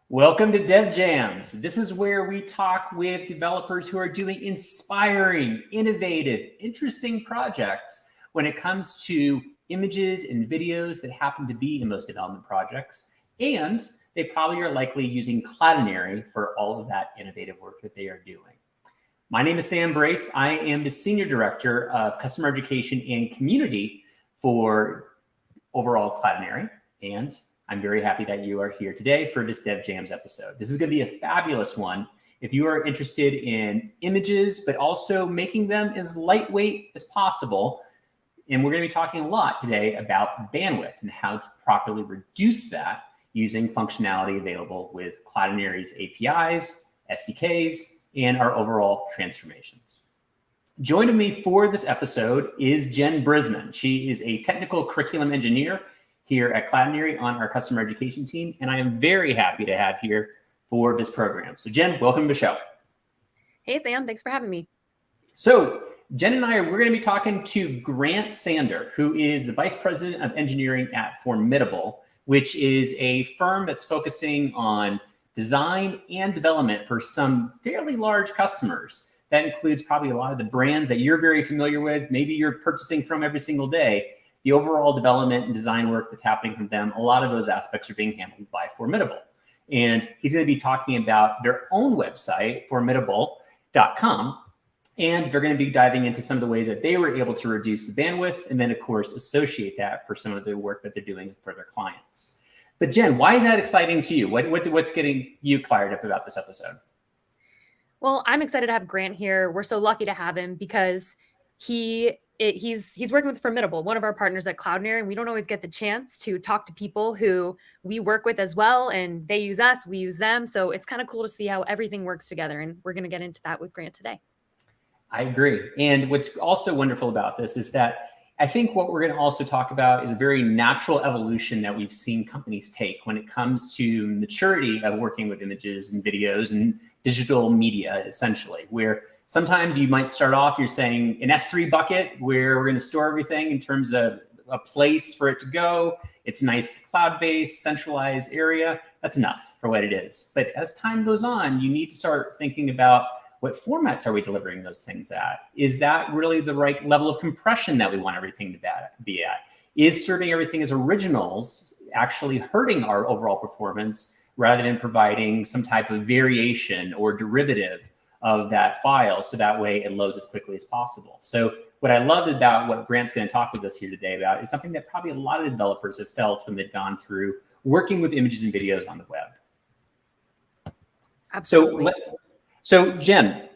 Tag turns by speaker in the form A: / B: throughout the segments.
A: Welcome to DevJams. This is where we talk with developers who are doing inspiring, innovative, interesting projects when it comes to images and videos that happen to be in those development projects. And they probably are likely using Cloudinary for all of that innovative work that they are doing. My name is Sam Brace. I am the Senior Director of Customer Education and Community for overall Cloudinary. And I'm very happy that you are here today for this DevJams episode. This is going to be a fabulous one if you are interested in images, but also making them as lightweight as possible. And we're going to be talking a lot today about bandwidth and how to properly reduce that using functionality available with Cloudinary's APIs, SDKs, and our overall transformations. Joining me for this episode is Jen Brisman. She is a technical curriculum engineer here at Cloudinary on our customer education team, and I am very happy to have here for this program. So Jen, welcome to the show.
B: Hey Sam, thanks for having me.
A: So Jen and we're going to be talking to Grant Sander, who is the Vice President of Engineering at Formidable, which is a firm that's focusing on design and development for some fairly large customers. That includes probably a lot of the brands that you're very familiar with, maybe you're purchasing from every single day. The overall development and design work that's happening from them, a lot of those aspects are being handled by Formidable. And he's going to be talking about their own website, formidable.com. And they're going to be diving into some of the ways that they were able to reduce the bandwidth and then, of course, associate that for some of the work that they're doing for their clients. But Jen, why is that exciting to you? What's getting you fired up about this episode?
B: Well, I'm excited to have Grant here. We're so lucky to have him because he's working with Formidable, one of our partners at Cloudinary, and we don't always get the chance to talk to people who we work with as well, and they use us, we use them. So it's kind of cool to see how everything works together, and we're going to get into that with Grant today.
A: I agree. And what's also wonderful about this is that I think what we're going to also talk about is a very natural evolution that we've seen companies take when it comes to maturity of working with images and videos and digital media, essentially, where sometimes you might start off, you're saying an S3 bucket where we're going to store everything in terms of a place for it to go. It's nice, cloud-based, centralized area. That's enough for what it is. But as time goes on, you need to start thinking about what formats are we delivering those things at? Is that really the right level of compression that we want everything to be at? Is serving everything as originals actually hurting our overall performance rather than providing some type of variation or derivative of that file, so that way it loads as quickly as possible? So what I loved about what Grant's going to talk with us here today about is something that probably a lot of developers have felt when they've gone through working with images and videos on the web.
B: Absolutely.
A: So Jen,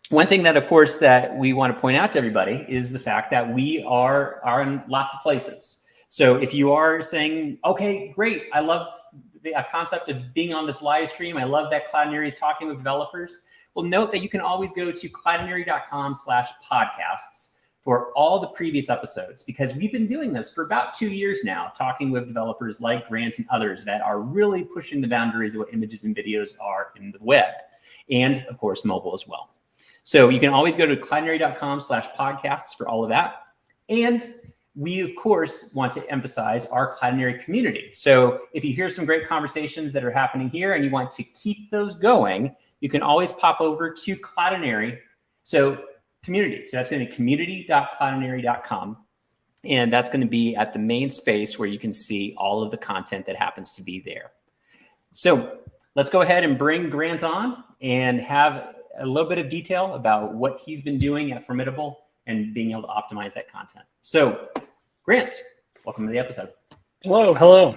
A: one thing that, of course, that we want to point out to everybody is the fact that we are in lots of places. So if you are saying, okay, great, I love the concept of being on this live stream, I love that Cloudinary is talking with developers, well, note that you can always go to cloudinary.com/podcasts for all the previous episodes, because we've been doing this for about 2 years now, talking with developers like Grant and others that are really pushing the boundaries of what images and videos are in the web, and of course, mobile as well. So you can always go to cloudinary.com/podcasts for all of that. And we, of course, want to emphasize our Cloudinary community. So if you hear some great conversations that are happening here and you want to keep those going, you can always pop over to Cloudinary. So community, so that's going to be community.cloudinary.com. And that's going to be at the main space where you can see all of the content that happens to be there. So let's go ahead and bring Grant on and have a little bit of detail about what he's been doing at Formidable and being able to optimize that content. So Grant, welcome to the episode.
C: Hello.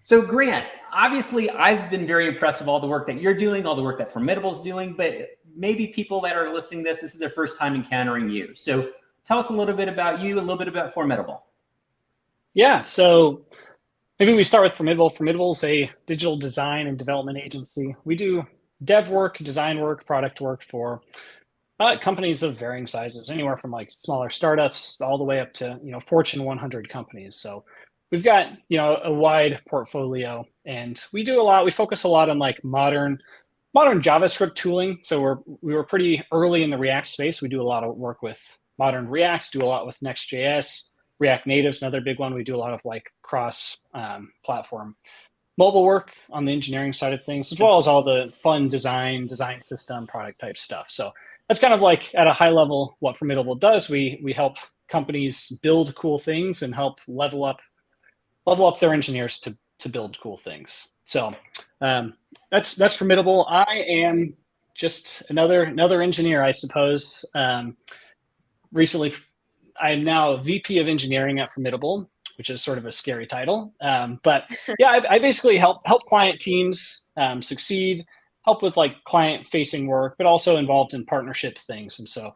A: So Grant, obviously I've been very impressed with all the work that you're doing, all the work that Formidable's doing, but maybe people that are listening to this is their first time encountering you. So tell us a little bit about you, a little bit about Formidable.
C: Yeah, so maybe we start with Formidable. Formidable is a digital design and development agency. We do dev work, design work, product work for companies of varying sizes, anywhere from like smaller startups all the way up to Fortune 100 companies. So we've got a wide portfolio, and we do a lot. We focus a lot on like modern JavaScript tooling. So we were pretty early in the React space. We do a lot of work with modern React, do a lot with Next.js, React Native is another big one. We do a lot of like cross platform mobile work on the engineering side of things, as well as all the fun design system, product type stuff. So that's kind of like at a high level what Formidable does. We help companies build cool things and help level up their engineers to build cool things. So that's Formidable. I am just another engineer, I suppose. Recently, I am now a VP of engineering at Formidable, which is sort of a scary title. But yeah, I basically help client teams succeed, help with like client-facing work, but also involved in partnership things. And so,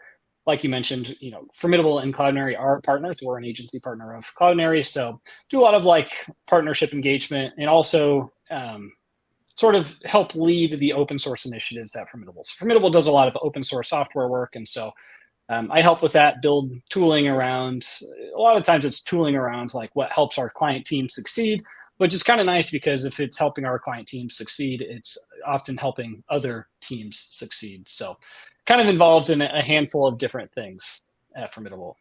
C: like you mentioned, Formidable and Cloudinary are partners. We're an agency partner of Cloudinary, so do a lot of like partnership engagement and also sort of help lead the open source initiatives at Formidable. So Formidable does a lot of open source software work, and so I help with that, build tooling around. A lot of times it's tooling around like what helps our client team succeed, which is kind of nice because if it's helping our client team succeed, it's often helping other teams succeed. So kind of involved in a handful of different things at Formidable.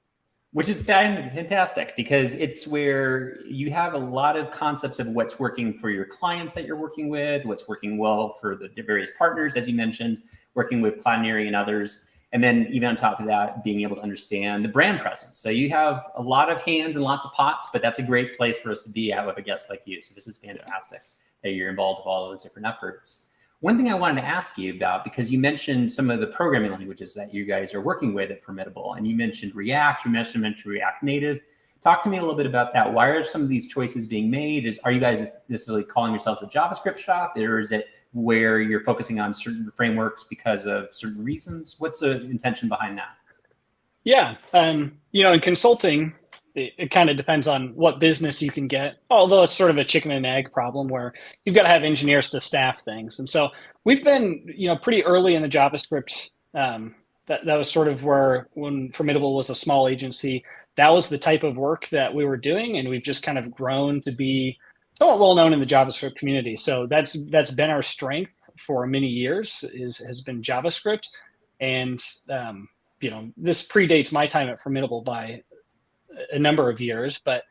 A: Which is fantastic because it's where you have a lot of concepts of what's working for your clients that you're working with, what's working well for the various partners, as you mentioned, working with Cloudinary and others. And then even on top of that, being able to understand the brand presence. So you have a lot of hands and lots of pots, but that's a great place for us to be at with a guest like you. So this is fantastic that you're involved with all those different efforts. One thing I wanted to ask you about, because you mentioned some of the programming languages that you guys are working with at Formidable, and you mentioned React, you mentioned React Native. Talk to me a little bit about that. Why are some of these choices being made? Are you guys necessarily calling yourselves a JavaScript shop, or is it where you're focusing on certain frameworks because of certain reasons? What's the intention behind that?
C: Yeah, in consulting, it kind of depends on what business you can get, although it's sort of a chicken and egg problem where you've got to have engineers to staff things. And so we've been, pretty early in the JavaScript. That was sort of where, when Formidable was a small agency, that was the type of work that we were doing. And we've just kind of grown to be somewhat well known in the JavaScript community. So that's been our strength for many years, has been JavaScript. And, this predates my time at Formidable by a number of years, but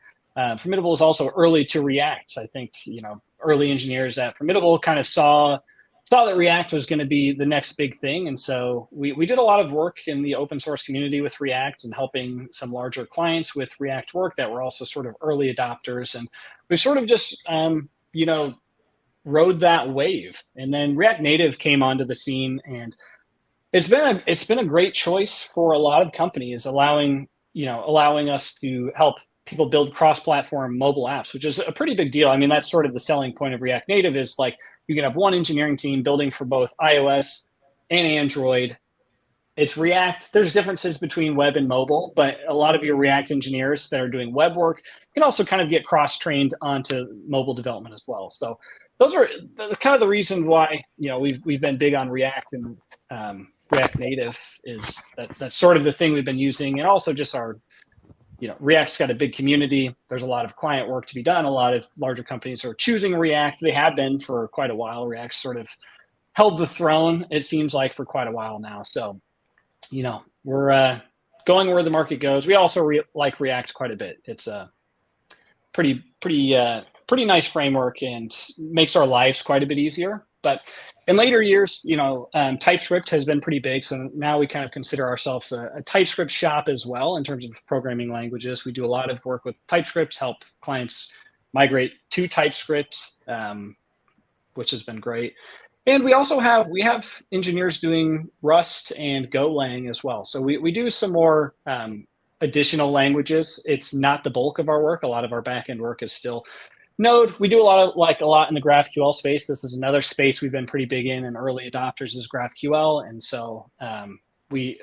C: Formidable is also early to React. I think, early engineers at Formidable kind of saw that React was going to be the next big thing. And so we did a lot of work in the open source community with React and helping some larger clients with React work that were also sort of early adopters. And we sort of just, rode that wave. And then React Native came onto the scene, and it's been a great choice for a lot of companies, allowing us to help people build cross-platform mobile apps, which is a pretty big deal. I mean, that's sort of the selling point of React Native, is like you can have one engineering team building for both iOS and Android. It's React. There's differences between web and mobile, but a lot of your React engineers that are doing web work can also kind of get cross-trained onto mobile development as well. So those are kind of the reason why, we've been big on React, and React Native is that's sort of the thing we've been using. And also just our, React's got a big community. There's a lot of client work to be done. A lot of larger companies are choosing React. They have been for quite a while. React sort of held the throne, it seems like, for quite a while now. So, we're going where the market goes. We also like React quite a bit. It's a pretty nice framework and makes our lives quite a bit easier. But in later years, TypeScript has been pretty big. So now we kind of consider ourselves a TypeScript shop as well in terms of programming languages. We do a lot of work with TypeScript, help clients migrate to TypeScript, which has been great. And we also have engineers doing Rust and Golang as well. So we do some more additional languages. It's not the bulk of our work. A lot of our backend work is still Node. We do a lot in the GraphQL space. This is another space we've been pretty big in, and early adopters is GraphQL. And so a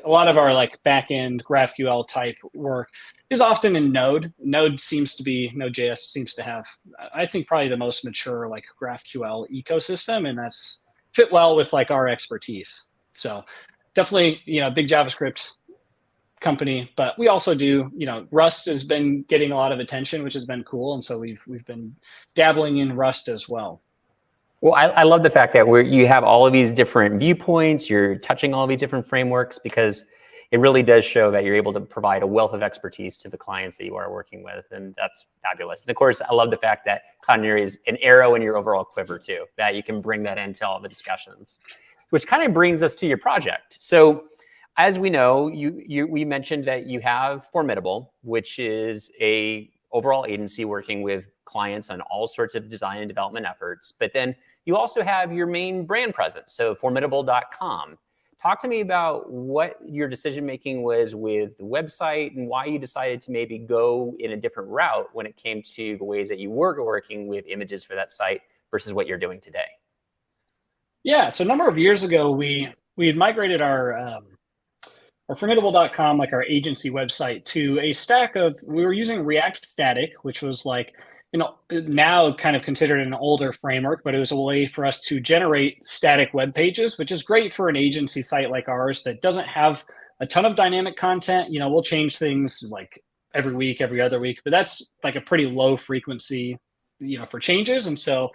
C: lot of our like backend GraphQL type work is often in Node. Node.js seems to have, I think, probably the most mature like GraphQL ecosystem, and that's fit well with like our expertise. So definitely, big JavaScript company, but we also do, Rust has been getting a lot of attention, which has been cool. And so we've been dabbling in Rust as well.
D: Well, I love the fact that you have all of these different viewpoints, you're touching all of these different frameworks, because
A: it really does show that you're able to provide a wealth of expertise to the clients that you are working with, and that's fabulous. And of course, I love the fact that Cloudinary is an arrow in your overall quiver too, that you can bring that into all the discussions, which kind of brings us to your project. So as we know, we mentioned that you have Formidable, which is a overall agency working with clients on all sorts of design and development efforts. But then you also have your main brand presence, so formidable.com. Talk to me about what your decision-making was with the website and why you decided to maybe go in a different route when it came to the ways that you were working with images for that site versus what you're doing today.
C: Yeah, so a number of years ago, we had migrated our Formidable.com, like our agency website, to a stack of, we were using React Static, which was like, now kind of considered an older framework, but it was a way for us to generate static web pages, which is great for an agency site like ours that doesn't have a ton of dynamic content. We'll change things like every week, every other week, but that's like a pretty low frequency, for changes. And so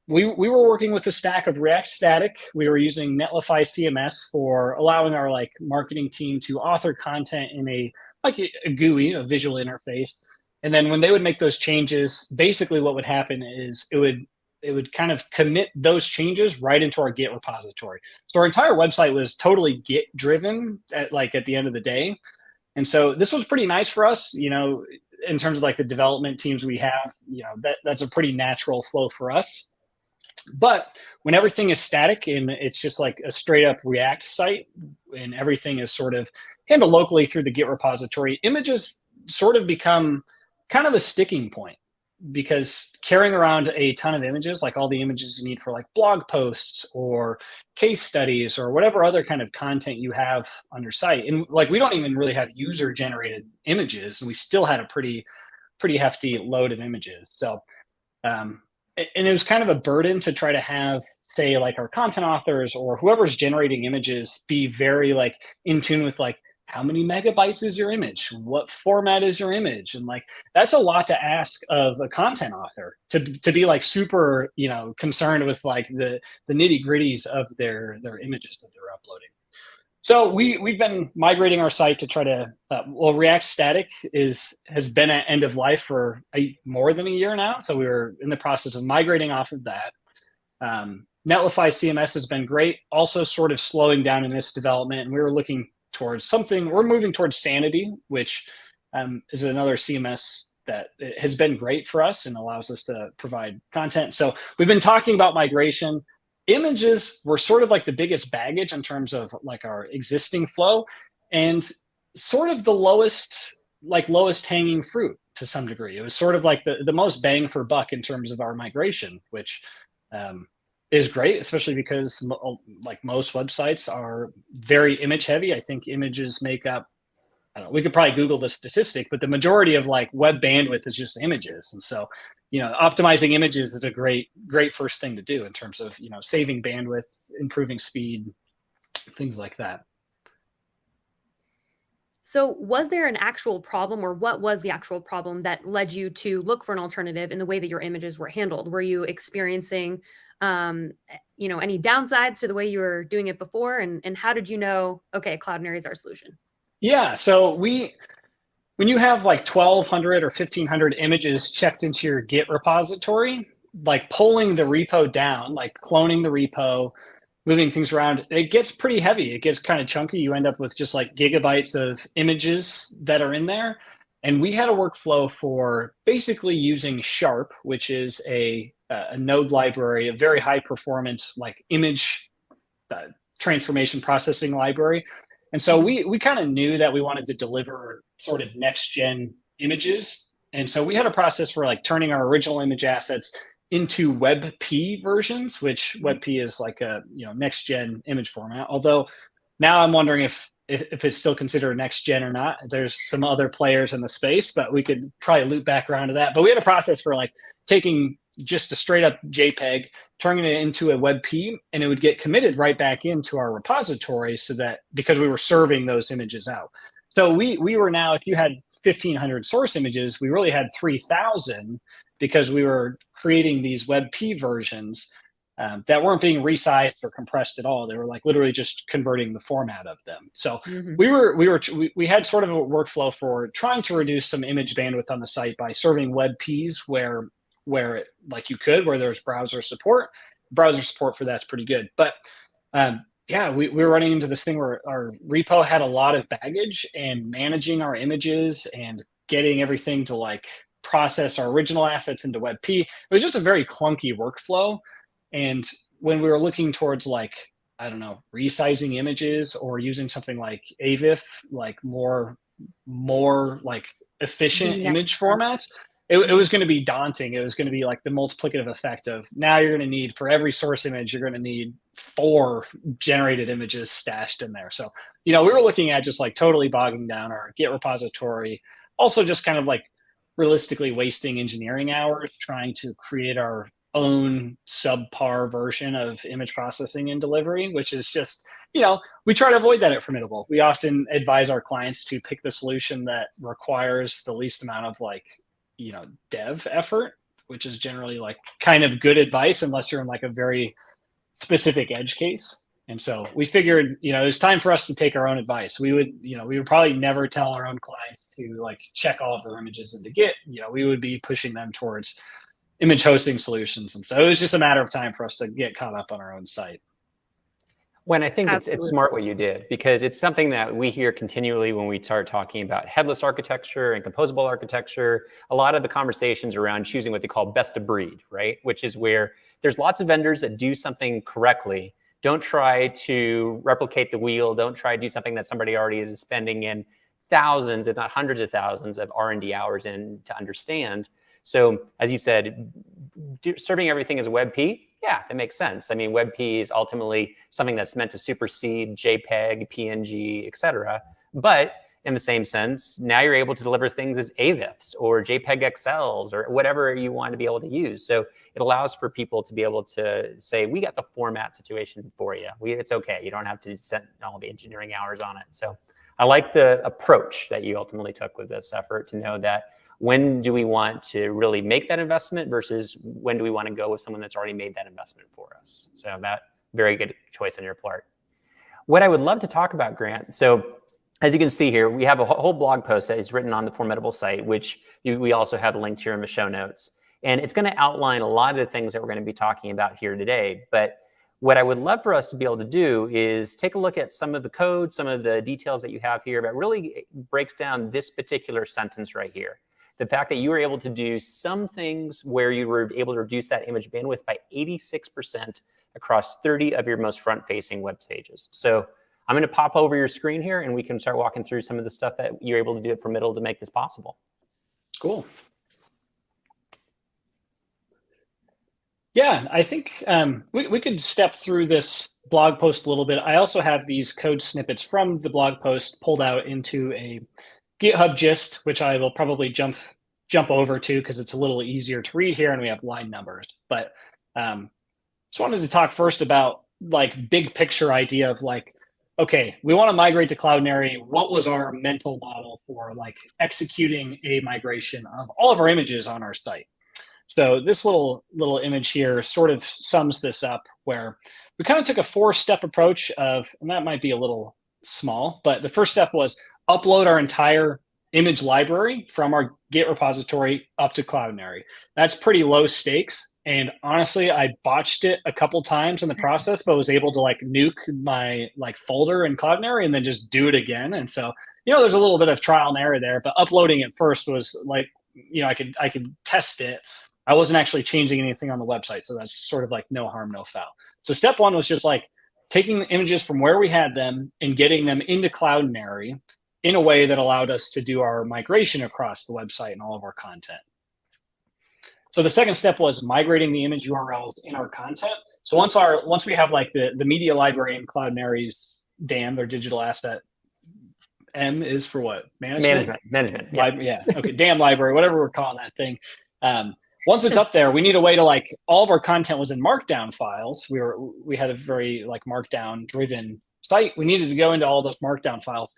C: we were working with a stack of React Static. We were using Netlify CMS for allowing our marketing team to author content in a GUI, a visual interface. And then when they would make those changes, basically what would happen is it would kind of commit those changes right into our Git repository. So our entire website was totally Git driven at the end of the day. And so this was pretty nice for us, in terms of the development teams we have, that's a pretty natural flow for us. But when everything is static and it's just like a straight up React site and everything is sort of handled locally through the Git repository, images sort of become kind of a sticking point, because carrying around a ton of images, like all the images you need for blog posts or case studies or whatever other kind of content you have on your site. And we don't even really have user generated images, and we still had a pretty hefty load of images. So, and it was kind of a burden to try to have, say, our content authors or whoever's generating images be very in tune with how many megabytes is your image? What format is your image? And that's a lot to ask of a content author to be super, concerned with the nitty gritties of their images that they're uploading. So we've been migrating our site to try to, React Static has been at end of life for more than a year now. So we were in the process of migrating off of that. Netlify CMS has been great, also sort of slowing down in its development. And we were looking towards something, we're moving towards Sanity, which is another CMS that has been great for us and allows us to provide content. So we've been talking about migration. Images were sort of the biggest baggage in terms of our existing flow, and sort of the lowest hanging fruit to some degree. It was sort of the most bang for buck in terms of our migration, which is great, especially because most websites are very image heavy. I think images make up, we could probably Google the statistic, but the majority of web bandwidth is just images. And so, optimizing images is a great first thing to do in terms of, saving bandwidth, improving speed, things like that.
B: So was there an actual problem, or what was the actual problem that led you to look for an alternative in the way that your images were handled? Were you experiencing, any downsides to the way you were doing it before? And how did you know, okay, Cloudinary is our solution? Yeah,
C: so when you have 1,200 or 1,500 images checked into your Git repository, pulling the repo down, cloning the repo, moving things around, it gets pretty heavy. It gets kind of chunky. You end up with just gigabytes of images that are in there. And we had a workflow for basically using Sharp, which is a node library, a very high performance image transformation processing library. And so we kind of knew that we wanted to deliver sort of next gen images. And so we had a process for turning our original image assets into WebP versions, which WebP is a next gen image format. Although now I'm wondering if it's still considered next gen or not. There's some other players in the space, but we could probably loop back around to that. But we had a process for taking just a straight up JPEG, turning it into a WebP, and it would get committed right back into our repository, so that because we were serving those images out. So we were now, if you had 1,500 source images, we really had 3,000, because we were creating these WebP versions. that weren't being resized or compressed at all. They were like literally just converting the format of them. So we had sort of a workflow for trying to reduce some image bandwidth on the site by serving WebPs where like you could, where there's browser support. Browser support for that's pretty good. But yeah, we were running into this thing where our repo had a lot of baggage, and managing our images and getting everything to like process our original assets into WebP. It was just a very clunky workflow. And when we were looking towards like, I don't know, resizing images or using something like AVIF, like more like efficient image formats, it was going to be daunting. It was going to be like the multiplicative effect of now you're going to need, for every source image, you're going to need 4 generated images stashed in there. So, we were looking at just like totally bogging down our Git repository. Also just kind of like realistically wasting engineering hours trying to create our own subpar version of image processing and delivery, which is just, we try to avoid that at Formidable. We often advise our clients to pick the solution that requires the least amount of like, dev effort, which is generally like kind of good advice unless you're in like a very specific edge case. And so we figured, it was time for us to take our own advice. We would probably never tell our own clients to like check all of their images into Git. We would be pushing them towards image hosting solutions. And so it was just a matter of time for us to get caught up on our own site.
D: When I think it's smart what you did, because it's something that we hear continually when we start talking about headless architecture and composable architecture. A lot of the conversations around choosing what they call best of breed, right? Which is where there's lots of vendors that do something correctly. Don't try to replicate the wheel. Don't try to do something that somebody already is spending in thousands, if not hundreds of thousands of R&D hours in to understand. So as you said, serving everything as a WebP, yeah, that makes sense. I mean, WebP is ultimately something that's meant to supersede JPEG, PNG, et cetera. But in the same sense, now you're able to deliver things as AVIFs or JPEG XLs or whatever you want to be able to use. So it allows for people to be able to say, we got the format situation for you. It's okay. You don't have to spend all the engineering hours on it. So I like the approach that you ultimately took with this effort to know that when do we want to really make that investment versus when do we want to go with someone that's already made that investment for us? So that very good choice on your part. What I would love to talk about, Grant, so as you can see here, we have a whole blog post that is written on the Formidable site, which we also have linked here in the show notes. And it's going to outline a lot of the things that we're going to be talking about here today. But what I would love for us to be able to do is take a look at some of the code, some of the details that you have here, but really breaks down this particular sentence right here. The fact that you were able to do some things where you were able to reduce that image bandwidth by 86% across 30 of your most front-facing web pages. So I'm going to pop over your screen here and we can start walking through some of the stuff that you're able to do at Formidable to make this possible.
C: Cool. Yeah, I think we could step through this blog post a little bit. I also have these code snippets from the blog post pulled out into a GitHub gist, which I will probably jump over to because it's a little easier to read here and we have line numbers. But just wanted to talk first about like big picture idea of like, okay, we want to migrate to Cloudinary. What was our mental model for like executing a migration of all of our images on our site? So this little image here sort of sums this up, where we kind of took a 4-step approach of, and that might be a little small, but the first step was upload our entire image library from our Git repository up to Cloudinary. That's pretty low stakes. And honestly, I botched it a couple times in the process, but was able to like nuke my like folder in Cloudinary and then just do it again. And so, there's a little bit of trial and error there, but uploading it first was like, I could test it. I wasn't actually changing anything on the website. So that's sort of like no harm, no foul. So step 1 was just like taking the images from where we had them and getting them into Cloudinary in a way that allowed us to do our migration across the website and all of our content. So the second step was migrating the image URLs in our content. So once we have like the media library in Cloudinary's DAM, their digital asset, M is for what? Management. Yeah. Okay. DAM library, whatever we're calling that thing. Once it's up there, we need a way to like, all of our content was in markdown files. We had a very like markdown driven site. We needed to go into all those markdown files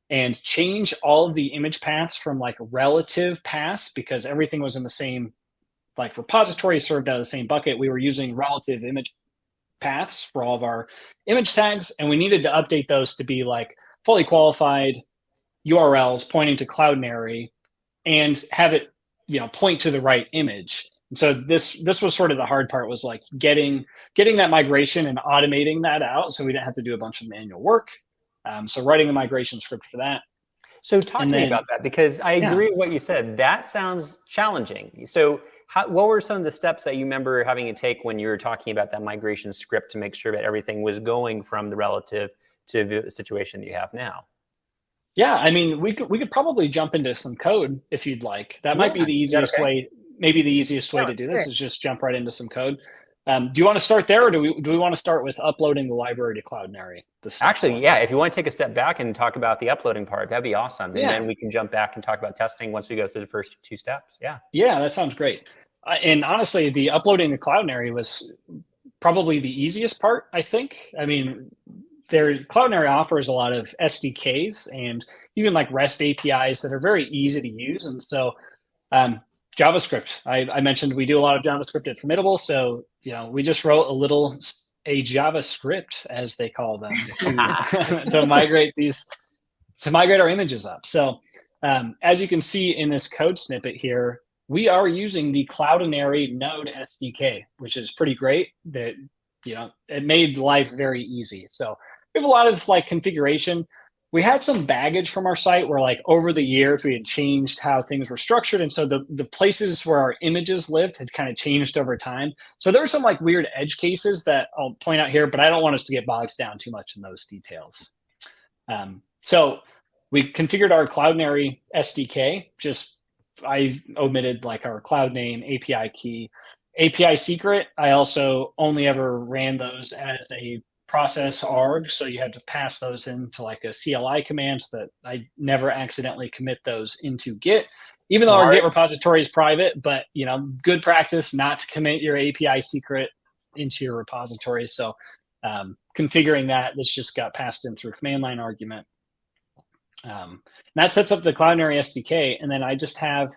C: and change all of the image paths from like relative paths, because everything was in the same like repository served out of the same bucket. We were using relative image paths for all of our image tags, and we needed to update those to be like fully qualified URLs pointing to Cloudinary and have it, point to the right image. And so this was sort of the hard part, was like getting that migration and automating that out, so we didn't have to do a bunch of manual work. So writing a migration script for that.
D: So talk to me about that, because I agree with what you said. That sounds challenging. So what were some of the steps that you remember having to take when you were talking about that migration script to make sure that everything was going from the relative to the situation that you have now?
C: Yeah, I mean, we could probably jump into some code if you'd like. That might be the easiest way. Maybe the easiest way to do this is just jump right into some code. Do you want to start there, or do we want to start with uploading the library to Cloudinary?
D: Actually, yeah, if you want to take a step back and talk about the uploading part, that'd be awesome. And then we can jump back and talk about testing once we go through the first 2 steps.
C: Yeah, that sounds great. And honestly, the uploading to Cloudinary was probably the easiest part, I think. I mean, Cloudinary offers a lot of SDKs and even like REST APIs that are very easy to use. And so JavaScript, I mentioned we do a lot of JavaScript at Formidable. So, we just wrote a JavaScript, as they call them, to migrate our images up. So as you can see in this code snippet here, we are using the Cloudinary Node SDK, which is pretty great. That, it made life very easy. So we have a lot of like configuration. We had some baggage from our site where like over the years we had changed how things were structured. And so the places where our images lived had kind of changed over time. So there were some like weird edge cases that I'll point out here, but I don't want us to get bogged down too much in those details. So we configured our Cloudinary SDK. I omitted like our cloud name, API key, API secret. I also only ever ran those as a process arg, so you had to pass those into like a CLI command so that I never accidentally commit those into Git, even though our Git repository is private. But good practice not to commit your API secret into your repository. So configuring this just got passed in through command line argument. That sets up the Cloudinary SDK, and then I just have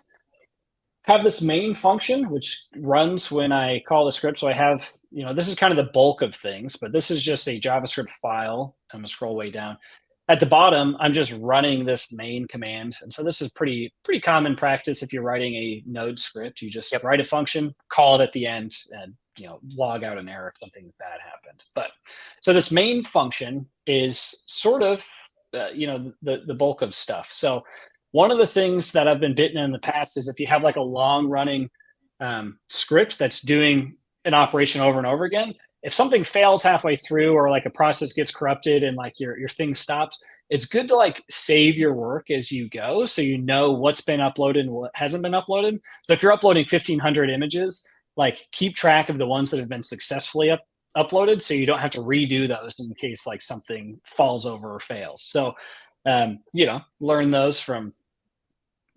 C: this main function which runs when I call the script. So I have, this is kind of the bulk of things, but this is just a JavaScript file. I'm gonna scroll way down. At the bottom, I'm just running this main command. And so this is pretty common practice. If you're writing a Node script, you just write a function, call it at the end, and log out an error if something bad happened. But so this main function is sort of the bulk of stuff. So one of the things that I've been bitten in the past is if you have like a long running script that's doing an operation over and over again, if something fails halfway through or like a process gets corrupted and like your thing stops, it's good to like save your work as you go, so you know what's been uploaded and what hasn't been uploaded. So if you're uploading 1,500 images, like keep track of the ones that have been successfully uploaded, so you don't have to redo those in case like something falls over or fails. So learn those from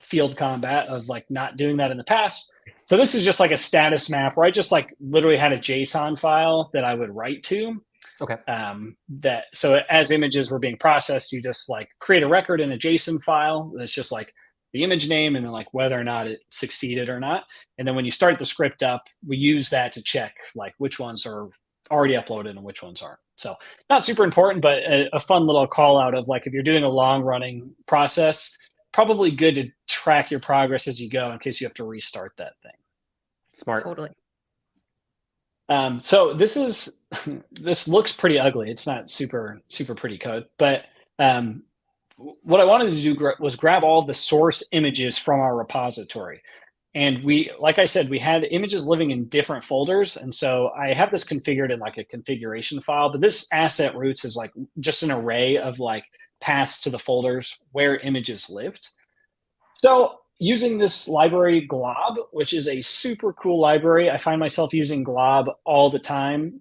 C: field combat of like not doing that in the past. So this is just like a status map where I just like literally had a JSON file that I would write to.
D: Okay.
C: So as images were being processed, you just like create a record in a JSON file that's just like the image name and then like whether or not it succeeded or not. And then when you start the script up, we use that to check like which ones are already uploaded and which ones aren't. So not super important, but a fun little call out of like, if you're doing a long running process, probably good to track your progress as you go in case you have to restart that thing.
D: Smart.
B: Totally.
C: So this looks pretty ugly. It's not super pretty code, but what I wanted to do was grab all the source images from our repository. And like I said, we had images living in different folders. And so I have this configured in like a configuration file, but this asset roots is like just an array of like paths to the folders where images lived. So using this library glob, which is a super cool library, I find myself using glob all the time.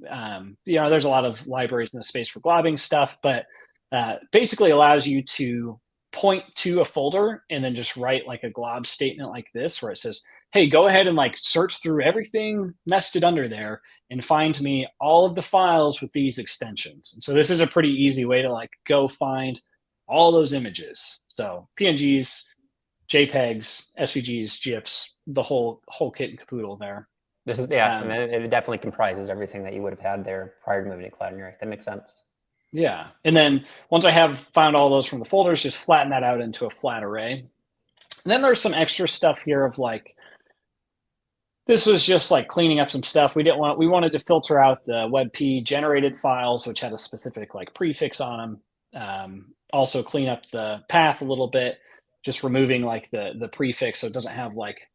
C: There's a lot of libraries in the space for globbing stuff, but basically allows you to point to a folder and then just write like a glob statement like this, where it says, hey, go ahead and like search through everything nested under there and find me all of the files with these extensions. And so this is a pretty easy way to like go find all those images. So PNGs, JPEGs, SVGs, GIFs, the whole kit and caboodle there.
D: This is, yeah, and it definitely comprises everything that you would have had there prior to moving to Cloudinary. That makes sense.
C: Yeah. And then once I have found all those from the folders, just flatten that out into a flat array. And then there's some extra stuff here of like, this was just like cleaning up some stuff. We wanted to filter out the WebP generated files, which had a specific like prefix on them. Also clean up the path a little bit, just removing like the prefix so it doesn't have like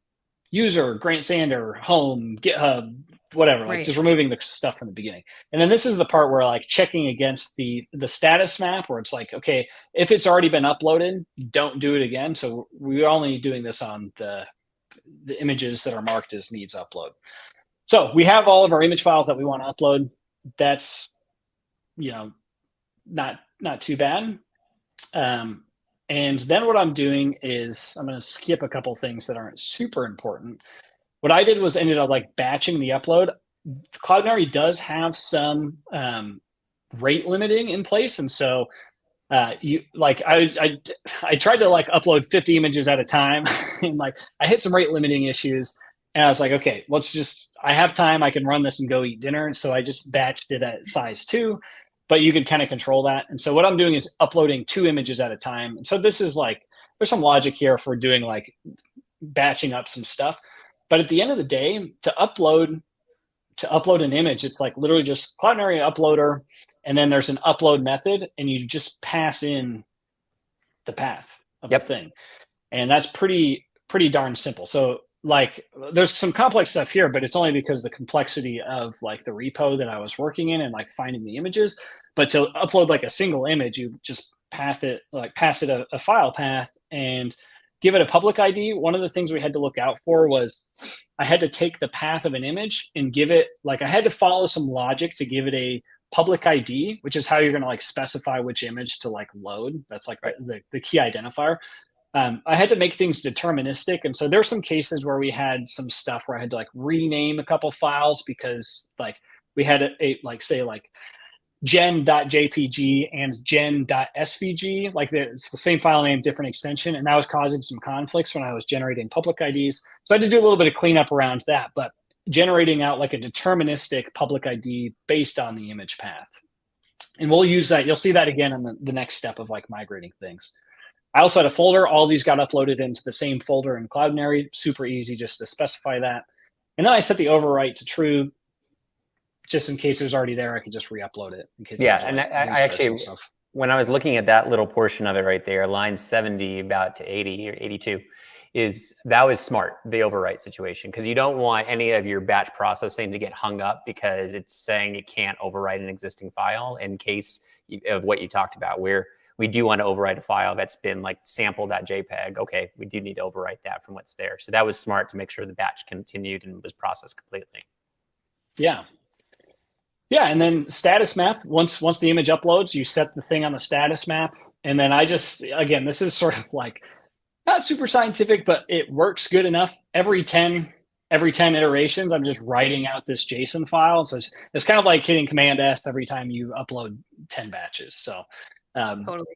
C: user, Grant Sander, home, GitHub, whatever, like just removing the stuff from the beginning. And then this is the part where like checking against the status map where it's like, okay, if it's already been uploaded, don't do it again. So we're only doing this on the images that are marked as needs upload. So we have all of our image files that we want to upload. That's, not too bad. And then what I'm doing is I'm going to skip a couple things that aren't super important. What I did was ended up like batching the upload. Cloudinary does have some rate limiting in place. And so I tried to like upload 50 images at a time and like I hit some rate limiting issues and I was like, okay, I have time. I can run this and go eat dinner. So I just batched it at size 2. But you can kind of control that. And so what I'm doing is uploading 2 images at a time. And so this is like, there's some logic here for doing like batching up some stuff. But at the end of the day, to upload an image, it's like literally just Cloudinary uploader. And then there's an upload method and you just pass in the path of the thing. And that's pretty darn simple. So like there's some complex stuff here, but it's only because the complexity of like the repo that I was working in and like finding the images. But to upload like a single image, you just pass it a file path and give it a public ID. One of the things we had to look out for was I had to take the path of an image and give it like I had to follow some logic to give it a public ID, which is how you're going to like specify which image to like load. That's like the key identifier. I had to make things deterministic. And so there's some cases where we had some stuff where I had to like rename a couple files because like we had say gen.jpg and gen.svg, like it's the same file name, different extension. And that was causing some conflicts when I was generating public IDs. So I had to do a little bit of cleanup around that, but generating out like a deterministic public ID based on the image path. And we'll use that. You'll see that again in the next step of like migrating things. I also had a folder. All these got uploaded into the same folder in Cloudinary. Super easy just to specify that. And then I set the overwrite to true, just in case it was already there. I could just re-upload it. In case
D: I actually, when I was looking at that little portion of it right there, line 70 about to 80 or 82, that was smart, the overwrite situation, because you don't want any of your batch processing to get hung up because it's saying it can't overwrite an existing file in case of what you talked about, where we do want to overwrite a file that's been like sample.jpg. Okay, we do need to overwrite that from what's there. So that was smart to make sure the batch continued and was processed completely.
C: Yeah. Yeah, and then status map, once the image uploads, you set the thing on the status map. And then again, this is sort of like, not super scientific, but it works good enough. Every 10 iterations, I'm just writing out this JSON file. So it's kind of like hitting Command S every time you upload 10 batches. So
B: totally.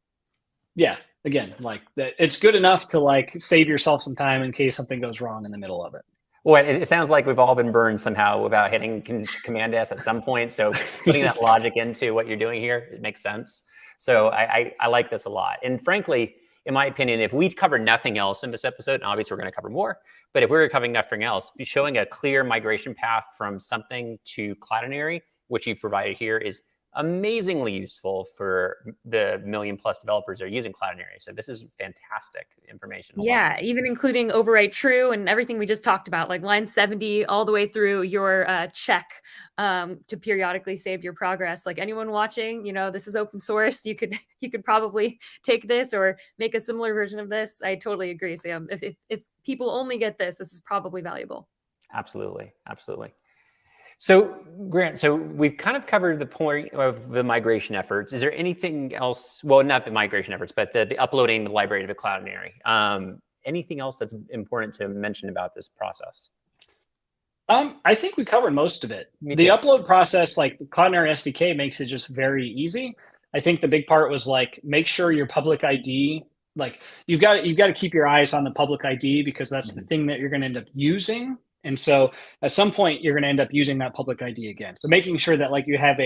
C: Yeah, again, like that, it's good enough to like save yourself some time in case something goes wrong in the middle of it.
D: Well, it sounds like we've all been burned somehow without hitting Command S at some point. So putting that logic into what you're doing here, it makes sense. So I like this a lot. And frankly, in my opinion, if we cover nothing else in this episode, and obviously we're going to cover more, but if we're covering nothing else, showing a clear migration path from something to Cloudinary, which you've provided here, is amazingly useful for the million+ developers that are using Cloudinary. So this is fantastic information.
B: Yeah, even including overwrite true and everything we just talked about, like line 70 all the way through your check to periodically save your progress. Like anyone watching, this is open source. You could probably take this or make a similar version of this. I totally agree, Sam. If people only get this is probably valuable.
D: Absolutely. So Grant, we've kind of covered the point of the migration efforts. Is there anything else? Well, not the migration efforts, but the uploading the library to Cloudinary. Anything else that's important to mention about this process?
C: I think we covered most of it. The upload process, like Cloudinary SDK, makes it just very easy. I think the big part was like make sure your public ID, like you've got to keep your eyes on the public ID because that's the thing that you're going to end up using. And so at some point, you're going to end up using that public ID again. So making sure that like you have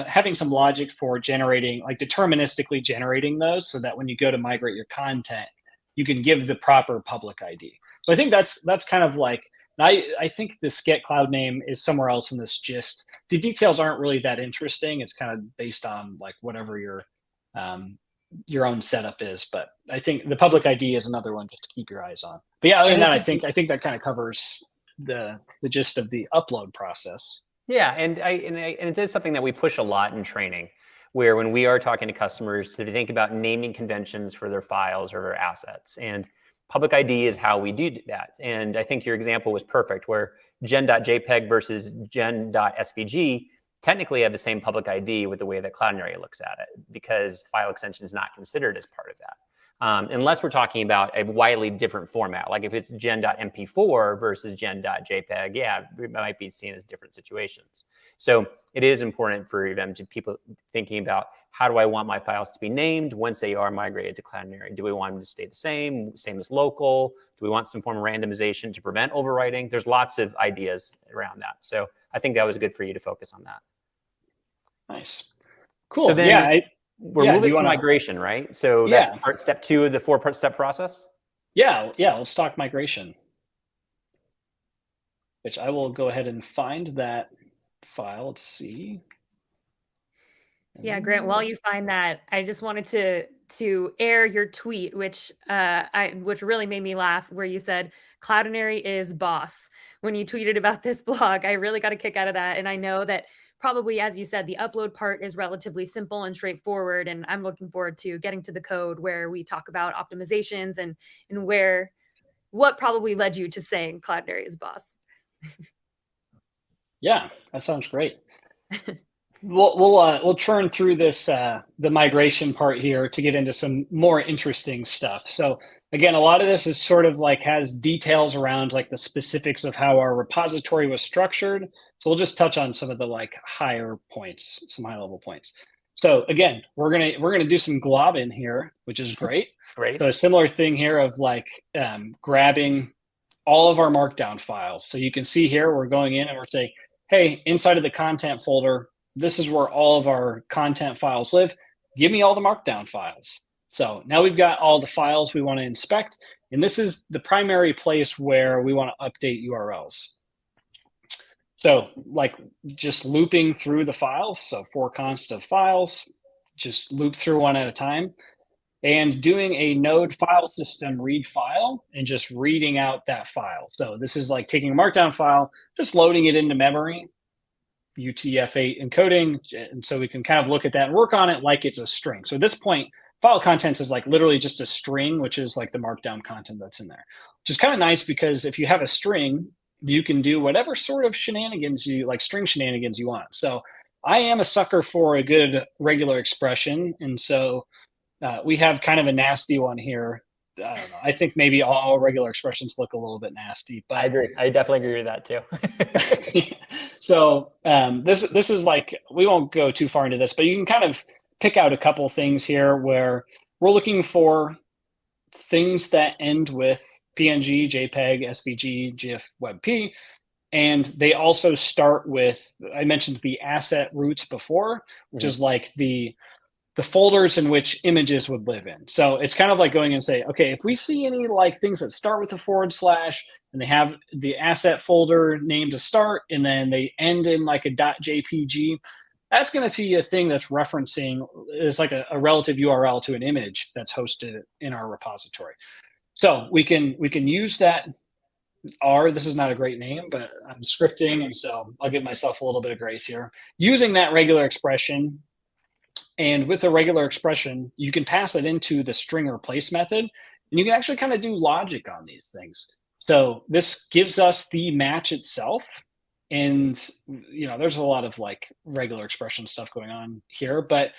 C: having some logic for generating, like deterministically generating those so that when you go to migrate your content, you can give the proper public ID. So I think that's kind of like, I think this get cloud name is somewhere else in this gist. The details aren't really that interesting. It's kind of based on like whatever your own setup is. But I think the public ID is another one just to keep your eyes on. But yeah, other than that, I think that kind of covers the gist of the upload process.
D: Yeah, and it is something that we push a lot in training, where when we are talking to customers to think about naming conventions for their files or their assets. And public ID is how we do that. And I think your example was perfect, where gen.jpg versus gen.svg technically have the same public ID with the way that Cloudinary looks at it, because file extension is not considered as part of that. Unless we're talking about a widely different format, like if it's gen.mp4 versus gen.jpg, yeah, it might be seen as different situations. So it is important for them to people thinking about, how do I want my files to be named once they are migrated to Cloudinary? Do we want them to stay the same as local? Do we want some form of randomization to prevent overwriting? There's lots of ideas around that. So I think that was good for you to focus on that.
C: Nice. Cool.
D: So then we're moving to migration, right? So
C: Yeah.
D: that's step 2 of the 4-step process?
C: Yeah, let's talk migration. Which I will go ahead and find that file. Let's see.
B: Yeah, Grant, while you find that, I just wanted to air your tweet, which really made me laugh, where you said Cloudinary is boss. When you tweeted about this blog, I really got a kick out of that. And I know that probably, as you said, the upload part is relatively simple and straightforward. And I'm looking forward to getting to the code where we talk about optimizations and what probably led you to saying Cloudinary is boss.
C: Yeah, that sounds great. We'll churn through this the migration part here to get into some more interesting stuff. So again, a lot of this is sort of like has details around like the specifics of how our repository was structured. So we'll just touch on some of the like higher points, some high level points. So again, we're gonna do some globbing here, which is great.
D: Great.
C: So a similar thing here of like grabbing all of our markdown files. So you can see here we're going in and we're saying, hey, inside of the content folder, this is where all of our content files live. Give me all the markdown files. So now we've got all the files we want to inspect, and this is the primary place where we want to update URLs. So like just looping through the files, so for const of files, just loop through one at a time, and doing a node file system read file and just reading out that file. So this is like taking a markdown file, just loading it into memory, UTF-8 encoding, and so we can kind of look at that and work on it like it's a string. So at this point, file contents is like literally just a string, which is like the markdown content that's in there, which is kind of nice because if you have a string, you can do whatever sort of shenanigans string shenanigans you want. So I am a sucker for a good regular expression, and so we have kind of a nasty one here. I don't know. I think maybe all regular expressions look a little bit nasty, but
D: I agree. I definitely agree with that too.
C: So this is like, we won't go too far into this, but you can kind of pick out a couple things here where we're looking for things that end with PNG, JPEG, SVG, GIF, WebP, and they also start with, I mentioned the asset roots before, which is like the folders in which images would live in. So it's kind of like going and say, okay, if we see any like things that start with a // and they have the asset folder name to start, and then they end in like a .jpg, that's going to be a thing that's referencing is like a relative URL to an image that's hosted in our repository. So we can use that this is not a great name, but I'm scripting, and so I'll give myself a little bit of grace here. Using that regular expression, and with a regular expression, you can pass it into the string replace method, and you can actually kind of do logic on these things. So this gives us the match itself. And, there's a lot of like regular expression stuff going on here, but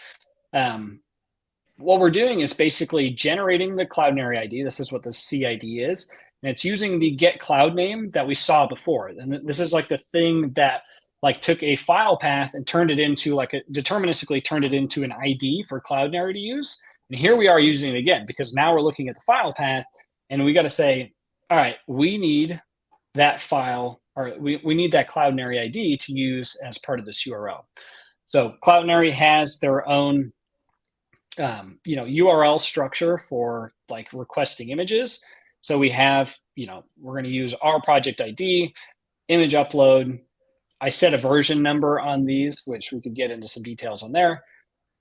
C: what we're doing is basically generating the Cloudinary ID. This is what the CID is. And it's using the get cloud name that we saw before. And this is like the thing that like took a file path and turned it into deterministically turned it into an ID for Cloudinary to use. And here we are using it again, because now we're looking at the file path and we got to say, all right, we need that file, or we need that Cloudinary ID to use as part of this URL. So Cloudinary has their own URL structure for like requesting images. So we have, we're going to use our project ID, image upload. I set a version number on these, which we could get into some details on there,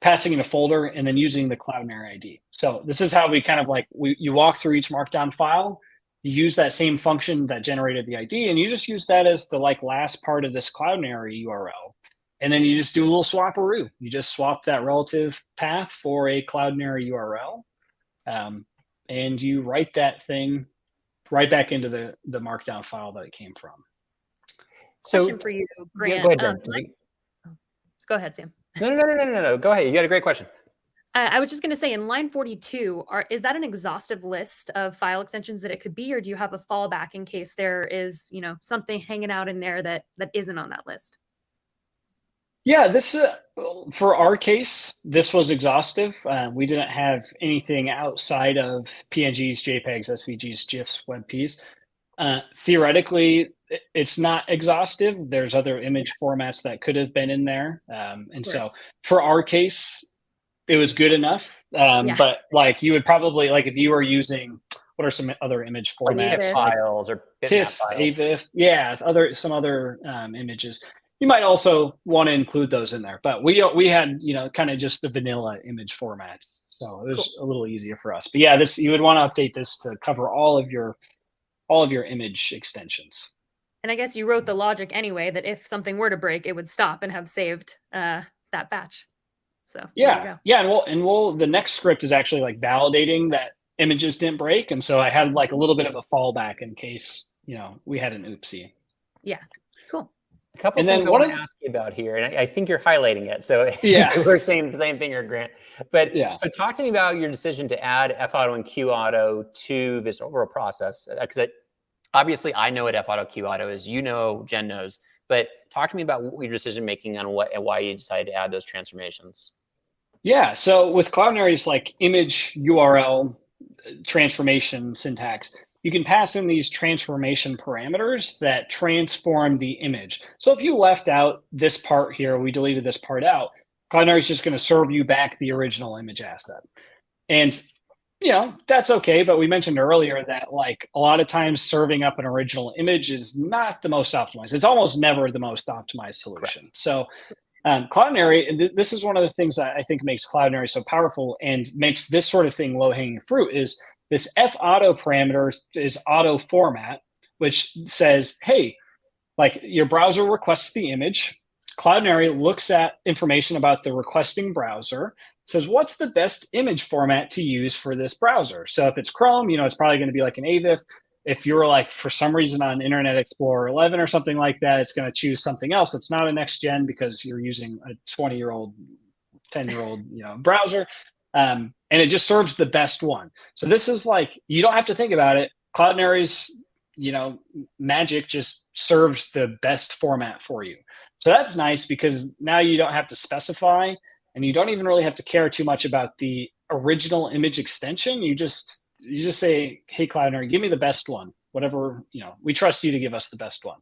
C: passing in a folder, and then using the Cloudinary ID. So this is how we kind of like, you walk through each markdown file, you use that same function that generated the ID, and you just use that as the like last part of this Cloudinary URL. And then you just do a little swapperoo. You just swap that relative path for a Cloudinary URL. And you write that thing right back into the markdown file that it came from.
B: So, question for you, Grant.
D: Go ahead,
B: go ahead, Sam.
D: No. Go ahead. You got a great question.
B: I was just going to say, in line 42, is that an exhaustive list of file extensions that it could be, or do you have a fallback in case there is, something hanging out in there that isn't on that list?
C: Yeah, this for our case, this was exhaustive. We didn't have anything outside of PNGs, JPEGs, SVGs, GIFs, WebPs. Theoretically, it's not exhaustive. There's other image formats that could have been in there. And so for our case, it was good enough. But like you would probably, like if you were using, what are some other image formats?
D: Like TIFF files or
C: TIFF, AVIF, some other images. You might also want to include those in there, but we had, kind of just the vanilla image format. So it was a little easier for us, but yeah, you would want to update this to cover all of your image extensions.
B: And I guess you wrote the logic anyway, that if something were to break, it would stop and have saved that batch. So
C: yeah. And the next script is actually like validating that images didn't break. And so I had like a little bit of a fallback in case, we had an oopsie.
B: Yeah. Cool.
D: A couple of things I want to ask you about here, and I think you're highlighting it. So
C: yeah,
D: we're saying the same thing here, Grant. But yeah, so talk to me about your decision to add FAuto and QAuto to this overall process. Because obviously I know what FAuto, QAuto is. Jen knows. But talk to me about your decision making on what and why you decided to add those transformations.
C: Yeah, so with Cloudinary's like image URL transformation syntax, you can pass in these transformation parameters that transform the image. So if you left out this part here, we deleted this part out, Cloudinary is just going to serve you back the original image asset. And, that's okay. But we mentioned earlier that like a lot of times serving up an original image is not the most optimized. It's almost never the most optimized solution. Right. So Cloudinary, this is one of the things that I think makes Cloudinary so powerful and makes this sort of thing low-hanging fruit is this FAuto parameter is auto format, which says, hey, like your browser requests the image. Cloudinary looks at information about the requesting browser, says, what's the best image format to use for this browser? So if it's Chrome, it's probably going to be like an AVIF. If you're like, for some reason on Internet Explorer 11 or something like that, it's going to choose something else. It's not a next gen because you're using a 20-year-old, 10-year-old, browser. And it just serves the best one. So this is like, you don't have to think about it. Cloudinary's, magic just serves the best format for you. So that's nice because now you don't have to specify and you don't even really have to care too much about the original image extension. You just say, hey, Cloudinary, give me the best one. Whatever, we trust you to give us the best one.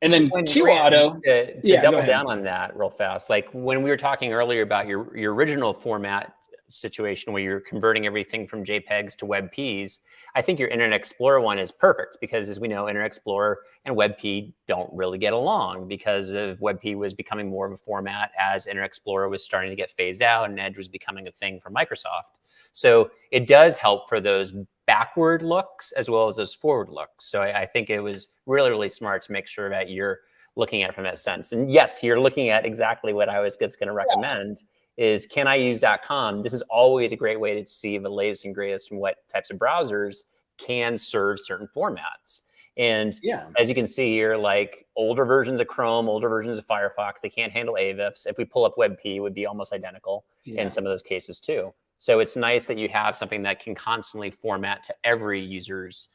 C: And then QAuto.
D: To double down on that real fast, like when we were talking earlier about your original format situation where you're converting everything from JPEGs to WebPs, I think your Internet Explorer one is perfect because, as we know, Internet Explorer and WebP don't really get along because of WebP was becoming more of a format as Internet Explorer was starting to get phased out and Edge was becoming a thing for Microsoft. So it does help for those backward looks as well as those forward looks. So I think it was really, really smart to make sure that you're looking at it from that sense. And yes, you're looking at exactly what I was just going to recommend is caniuse.com. This is always a great way to see the latest and greatest from what types of browsers can serve certain formats. And as you can see here, like older versions of Chrome, older versions of Firefox, they can't handle AVIFs. If we pull up WebP, it would be almost identical in some of those cases too. So it's nice that you have something that can constantly format to every user's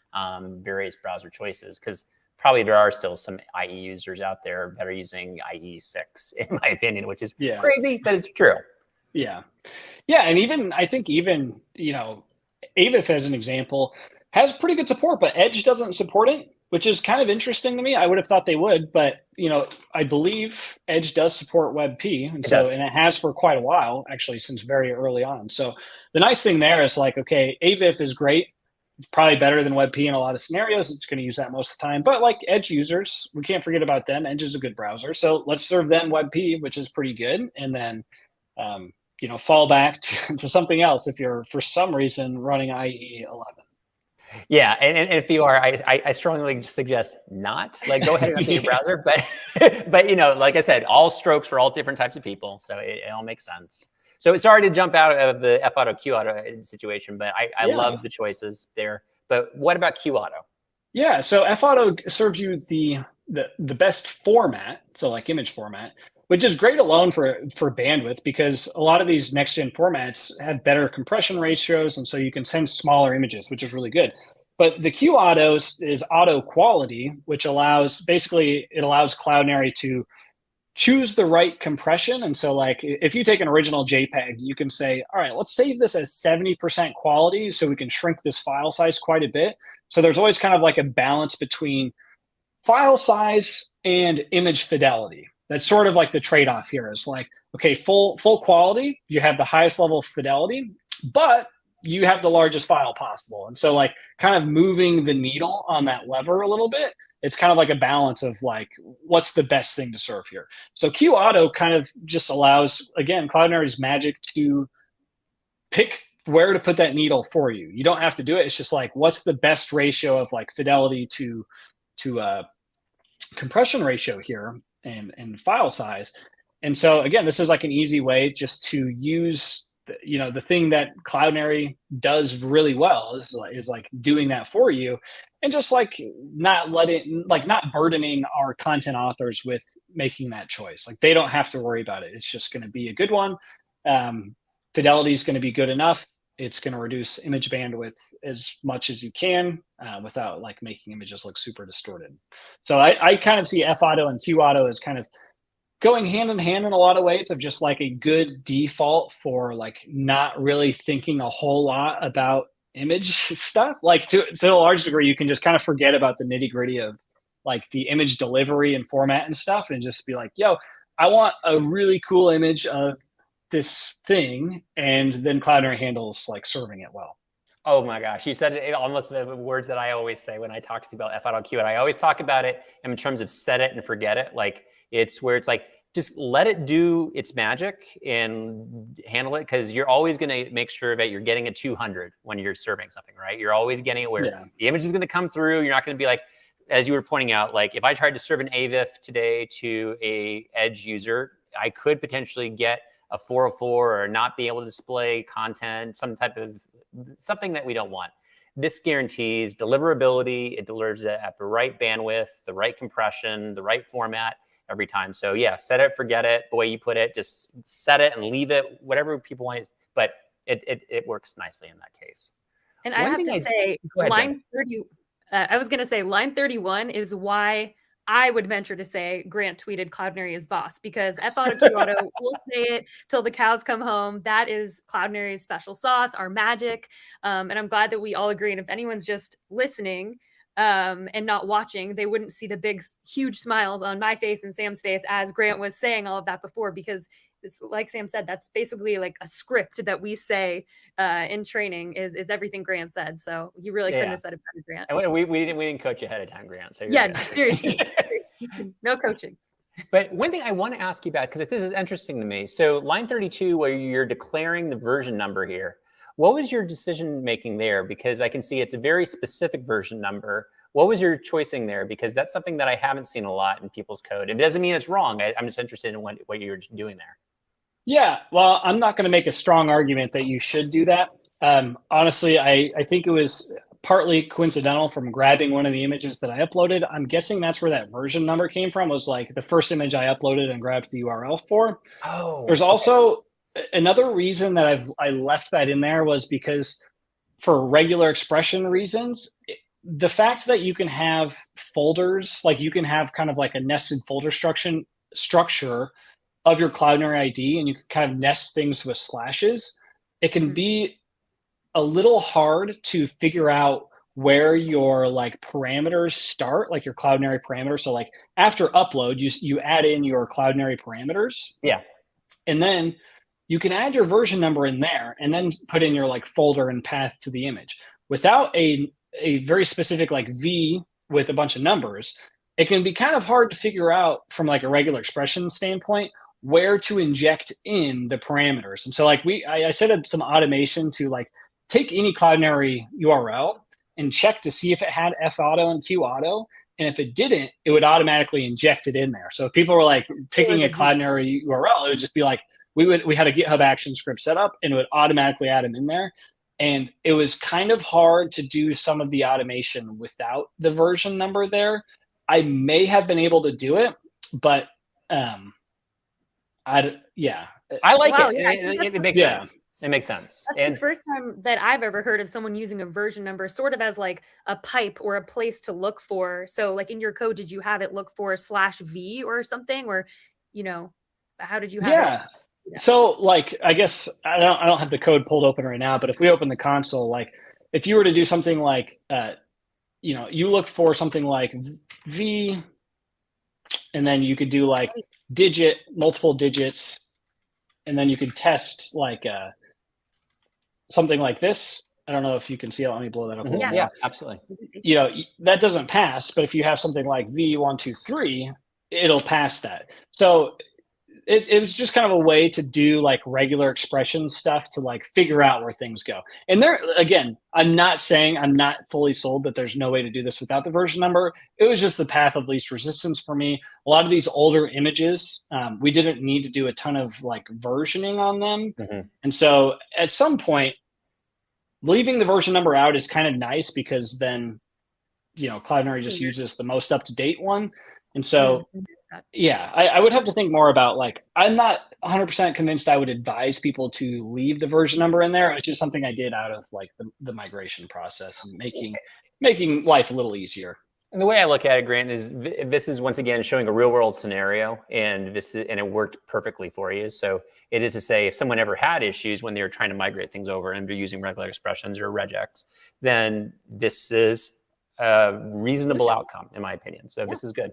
D: various browser choices, because probably there are still some IE users out there that are using IE 6, in my opinion, which is crazy, but it's true.
C: Yeah. And I think AVIF as an example has pretty good support, but Edge doesn't support it, which is kind of interesting to me. I would have thought they would, but I believe Edge does support WebP, and it has for quite a while, actually, since very early on. So the nice thing there is like, okay, AVIF is great. It's probably better than WebP in a lot of scenarios. It's going to use that most of the time. But like Edge users, we can't forget about them. Edge is a good browser, so let's serve them WebP, which is pretty good, and then fall back to something else if you're for some reason running IE 11.
D: Yeah, and if you are, I strongly suggest not. Like, go ahead and update your browser, but like I said, all strokes for all different types of people, so it all makes sense. So sorry to jump out of the F-Auto, Q-Auto situation, but I love the choices there. But what about Q-Auto?
C: Yeah, so F-Auto serves you the best format, so like image format, which is great alone for bandwidth, because a lot of these next-gen formats have better compression ratios, and so you can send smaller images, which is really good. But the Q-Auto is auto quality, which allows Cloudinary to choose the right compression. And so like if you take an original JPEG, you can say, all right, let's save this as 70% quality so we can shrink this file size quite a bit. So there's always kind of like a balance between file size and image fidelity. That's sort of like the trade-off here is like, okay, full quality, you have the highest level of fidelity, but you have the largest file possible. And so like kind of moving the needle on that lever a little bit, it's kind of like a balance of like, what's the best thing to serve here? So Q-Auto kind of just allows, again, Cloudinary's magic to pick where to put that needle for you. You don't have to do it. It's just like, what's the best ratio of like fidelity to compression ratio here and file size. And so again, this is like an easy way just to use the thing that Cloudinary does really well is like doing that for you, and just like not burdening our content authors with making that choice. Like they don't have to worry about it. It's just going to be a good one. Fidelity is going to be good enough. It's going to reduce image bandwidth as much as you can without like making images look super distorted. So I kind of see F-Auto and Q-Auto as kind of going hand in hand in a lot of ways, of just like a good default for like not really thinking a whole lot about image stuff. Like to a large degree, you can just kind of forget about the nitty gritty of like the image delivery and format and stuff, and just be like, yo, I want a really cool image of this thing, and then Cloudinary handles like serving it well.
D: Oh my gosh, you said it almost the words that I always say when I talk to people about F-Auto, Q-Auto. I always talk about it in terms of set it and forget it. Like it's where it's like, just let it do its magic and handle it, because you're always going to make sure that you're getting a 200 when you're serving something, right? You're always getting it where the image is going to come through. You're not going to be like, as you were pointing out, like if I tried to serve an AVIF today to a Edge user, I could potentially get a 404 or not be able to display content, something that we don't want. This guarantees deliverability. It delivers it at the right bandwidth, the right compression, the right format every time. So yeah, set it, forget it, the way you put it, just set it and leave it, whatever people want. But it works nicely in that case.
B: And I have to say, line 30, I was going to say line 31 is why I would venture to say Grant tweeted Cloudinary is boss, because F-Auto, Q-Auto, we'll say it till the cows come home. That is Cloudinary's special sauce, our magic. And I'm glad that we all agree. And if anyone's just listening and not watching, they wouldn't see the big, huge smiles on my face and Sam's face as Grant was saying all of that before, because it's, like Sam said, that's basically like a script that we say in training is everything Grant said. So you really couldn't have said it better, Grant.
D: And we didn't coach ahead of time, Grant. So
B: yeah, seriously, no coaching.
D: But one thing I want to ask you about, because this is interesting to me. So line 32, where you're declaring the version number here, what was your decision making there? Because I can see it's a very specific version number. What was your choicing there? Because that's something that I haven't seen a lot in people's code. It doesn't mean it's wrong. I'm just interested in what you're doing there.
C: Yeah, well, I'm not going to make a strong argument that you should do that. Honestly, I think it was partly coincidental from grabbing one of the images that I uploaded. I'm guessing that's where that version number came from, was like the first image I uploaded and grabbed the URL for.
D: Oh,
C: there's also another reason that I left that in there, was because for regular expression reasons, the fact that you can have folders, like you can have kind of like a nested folder structure of your Cloudinary ID, and you can kind of nest things with slashes, it can be a little hard to figure out where your like parameters start, like your Cloudinary parameters. So like after upload, you add in your Cloudinary parameters.
D: Yeah.
C: And then you can add your version number in there and then put in your like folder and path to the image. Without a very specific like V with a bunch of numbers, it can be kind of hard to figure out from like a regular expression standpoint where to inject in the parameters. And so like I set up some automation to like take any Cloudinary URL and check to see if it had fauto and qauto. And if it didn't, it would automatically inject it in there. So if people were like picking a Cloudinary URL, it would just be like, we had a GitHub action script set up and it would automatically add them in there. And it was kind of hard to do some of the automation without the version number there. I may have been able to do it, but
D: I like it.
B: Yeah,
D: It makes sense. It makes sense.
B: That's the first time that I've ever heard of someone using a version number sort of as like a pipe or a place to look for. So like in your code, did you have it look for /V or something? Or, how did you have it?
C: Yeah. So like, I guess I don't have the code pulled open right now, but if we open the console, like if you were to do something like, you look for something like V, and then you could do like multiple digits, and then you could test like something like this. I don't know if you can see it. Let me blow that up a little more.
D: Yeah, absolutely.
C: That doesn't pass, but if you have something like V123, it'll pass that. So it was just kind of a way to do like regular expression stuff to like figure out where things go. And there, again, I'm not fully sold that there's no way to do this without the version number. It was just the path of least resistance for me. A lot of these older images, we didn't need to do a ton of like versioning on them. Mm-hmm. And so at some point, leaving the version number out is kind of nice because then, Cloudinary just uses the most up-to-date one. And so, yeah, I would have to think more about like, I'm not 100% convinced I would advise people to leave the version number in there. It's just something I did out of like the migration process and making life a little easier.
D: And the way I look at it, Grant, is this is once again showing a real world scenario, and it worked perfectly for you. So it is to say, if someone ever had issues when they were trying to migrate things over and they're using regular expressions or regex, then this is a reasonable outcome, in my opinion. So this is good.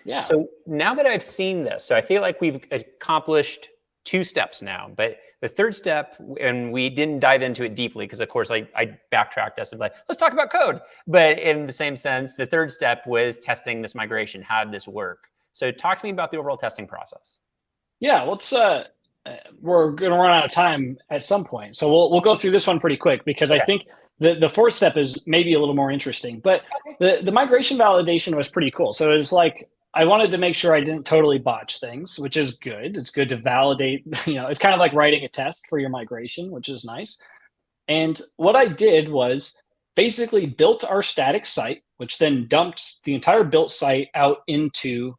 C: Yeah.
D: So now that I've seen this, so I feel like we've accomplished 2 steps now, but the third step, and we didn't dive into it deeply because of course I backtracked us and like, let's talk about code. But in the same sense, the third step was testing this migration. How did this work? So talk to me about the overall testing process.
C: Yeah, let's we're going to run out of time at some point. So we'll go through this one pretty quick because I think the fourth step is maybe a little more interesting, but the migration validation was pretty cool. So it's like, I wanted to make sure I didn't totally botch things, which is good. It's good to validate, it's kind of like writing a test for your migration, which is nice. And what I did was basically built our static site, which then dumped the entire built site out into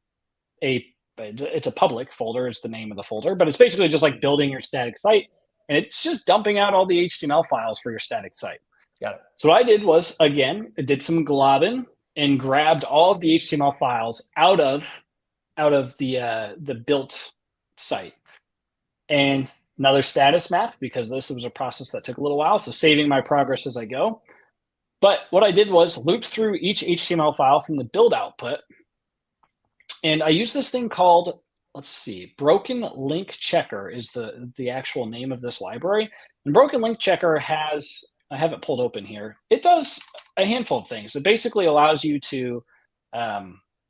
C: it's a public folder is the name of the folder, but it's basically just like building your static site. And it's just dumping out all the HTML files for your static site.
D: Got it.
C: So what I did was, again, I did some globbing and grabbed all of the HTML files out of the built site. And another status map, because this was a process that took a little while, so saving my progress as I go. But what I did was loop through each HTML file from the build output. And I used this thing called, Broken Link Checker is the actual name of this library. And Broken Link Checker has, I have it pulled open here. It does a handful of things. It basically allows you to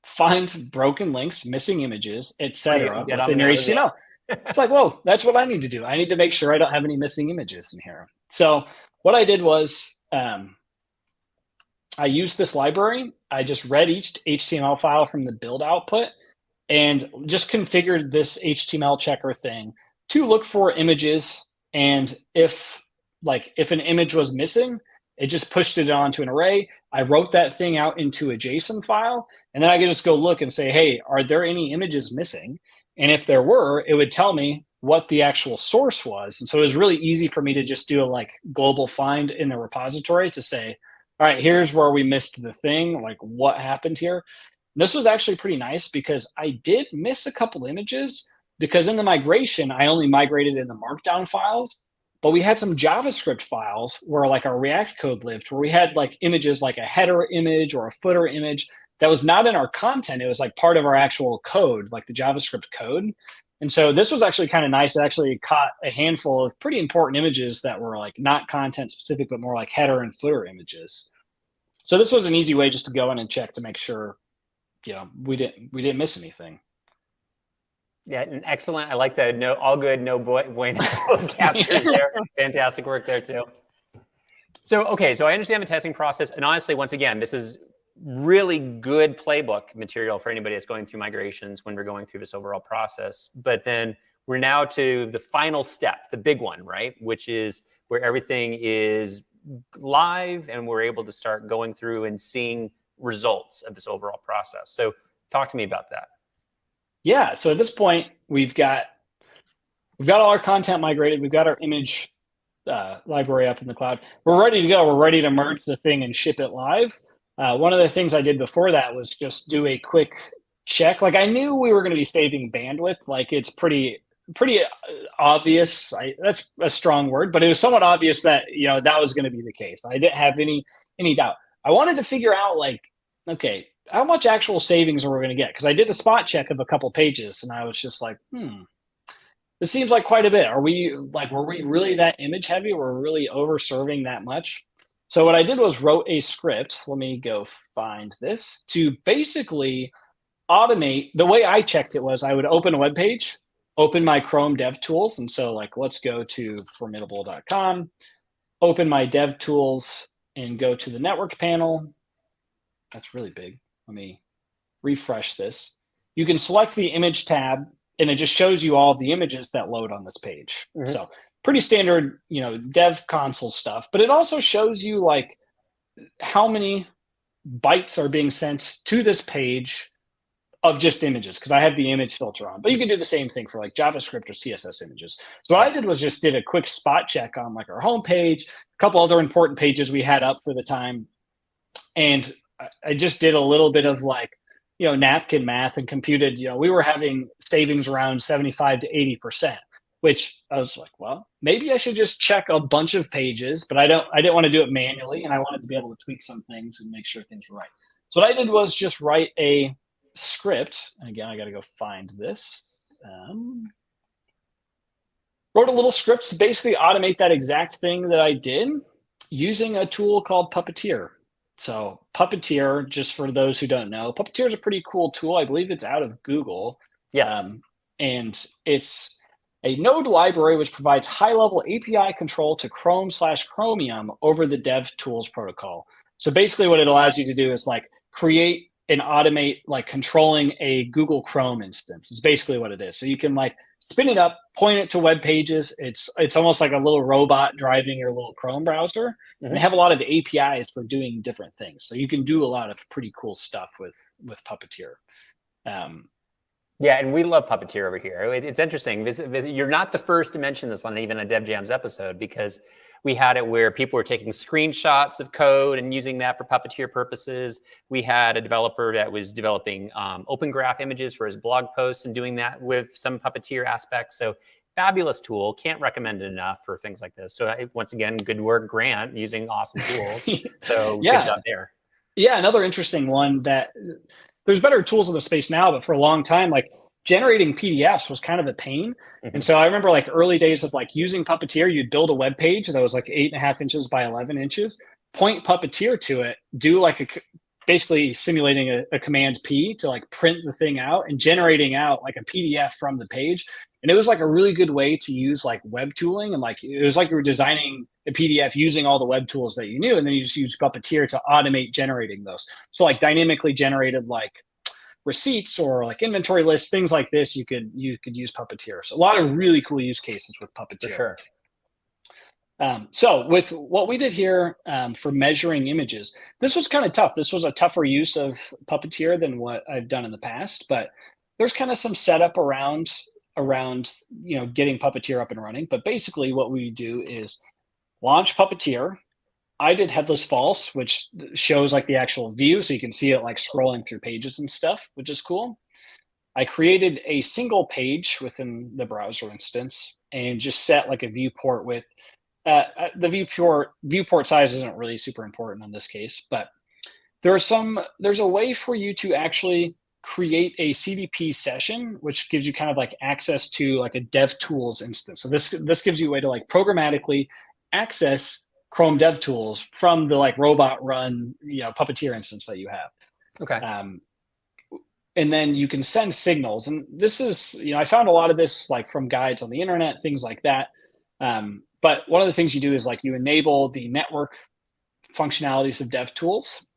C: find broken links, missing images, etc. within your HTML. It's like, whoa, that's what I need to do. I need to make sure I don't have any missing images in here. So what I did was I used this library. I just read each HTML file from the build output and just configured this HTML checker thing to look for images. And if an image was missing, it just pushed it onto an array. I wrote that thing out into a JSON file, and then I could just go look and say, hey, are there any images missing? And if there were, it would tell me what the actual source was. And so it was really easy for me to just do a global find in the repository to say, all right, here's where we missed the thing, what happened here. And this was actually pretty nice because I did miss a couple images because in the migration, I only migrated in the markdown files. but we had some JavaScript files where like our React code lived, where we had like images like a header image or a footer image that was not in our content. It was like part of our actual code, like the JavaScript code. And so this was actually kind of nice. It actually caught a handful of pretty important images that were like not content specific, but more like header and footer images. So this was an easy way just to go in and check to make sure, we didn't miss anything.
D: Yeah, and excellent. I like that. No, all good, no bueno captures there. Fantastic work there too. So, okay, so I understand the testing process. And honestly, once again, this is really good playbook material for anybody that's going through migrations when we're going through this overall process. But then we're now to the final step, the big one, right? Which is where everything is live and we're able to start going through and seeing results of this overall process. So talk to me about that.
C: Yeah, so at this point, we've got all our content migrated. We've got our image library up in the cloud. We're ready to go. We're ready to merge the thing and ship it live. One of the things I did before that was just do a quick check. Like I knew we were going to be saving bandwidth. Like it's pretty obvious. That's a strong word, but it was somewhat obvious that that was going to be the case. I didn't have any doubt. I wanted to figure out like, okay, how much actual savings are we going to get? Because I did a spot check of a couple pages, and I was just like, this seems like quite a bit. Were we really that image heavy? Were we really over serving that much? So what I did was wrote a script. Let me go find this to basically automate. The way I checked it was I would open a web page, open my Chrome Dev Tools. And so like, let's go to formidable.com, open my Dev Tools and go to the network panel. That's really big. Let me refresh this. You can select the image tab and it just shows you all of the images that load on this page. Mm-hmm. So pretty standard, dev console stuff, but it also shows you like how many bytes are being sent to this page of just images, because I have the image filter on, but you can do the same thing for like JavaScript or CSS images. So what I did was just did a quick spot check on like our home page, a couple other important pages we had up for the time. And I just did a little bit of like, napkin math and computed, we were having savings around 75 to 80%, which I was like, well, maybe I should just check a bunch of pages, but I didn't want to do it manually. And I wanted to be able to tweak some things and make sure things were right. So what I did was just write a script. And again, I got to go find this. Wrote a little script to basically automate that exact thing that I did using a tool called Puppeteer. So Puppeteer, just for those who don't know, Puppeteer is a pretty cool tool. I believe it's out of Google.
D: Yes.
C: And it's a node library which provides high-level API control to Chrome/Chromium over the DevTools protocol. So basically what it allows you to do is like create and automate like controlling a Google Chrome instance. It's basically what it is. So you can like spin it up, point it to web pages. It's almost like a little robot driving your little Chrome browser. Mm-hmm. And they have a lot of APIs for doing different things. So you can do a lot of pretty cool stuff with Puppeteer.
D: Yeah, and we love Puppeteer over here. It's interesting. You're not the first to mention this on even a DevJams episode, because we had it where people were taking screenshots of code and using that for Puppeteer purposes. We had a developer that was developing open graph images for his blog posts and doing that with some Puppeteer aspects. So fabulous tool. Can't recommend it enough for things like this. So once again, good work, Grant, using awesome tools. So yeah. Good job there.
C: Yeah, another interesting one that there's better tools in the space now, but for a long time, like generating PDFs was kind of a pain. Mm-hmm. And so I remember like early days of like using Puppeteer, you'd build a web page that was like 8.5 inches by 11 inches, point Puppeteer to it, do like basically simulating a command P to like print the thing out and generating out like a PDF from the page. And it was like a really good way to use like web tooling. And like, it was like you were designing a PDF using all the web tools that you knew. And then you just use Puppeteer to automate generating those. So like dynamically generated like receipts or like inventory lists, things like this, you could use Puppeteer. So a lot of really cool use cases with Puppeteer.
D: For sure.
C: So with what we did here for measuring images, this was kind of tough. This was a tougher use of Puppeteer than what I've done in the past, but there's kind of some setup around getting Puppeteer up and running. But basically what we do is launch Puppeteer. I did headless false, which shows like the actual view. So you can see it like scrolling through pages and stuff, which is cool. I created a single page within the browser instance and just set like a viewport with the viewport size isn't really super important in this case, but there's a way for you to actually create a CDP session, which gives you kind of like access to like a DevTools instance. So this gives you a way to like programmatically access Chrome DevTools from the like robot run, Puppeteer instance that you have.
D: Okay.
C: And then you can send signals. And this is, I found a lot of this like from guides on the internet, things like that. But one of the things you do is like you enable the network functionalities of DevTools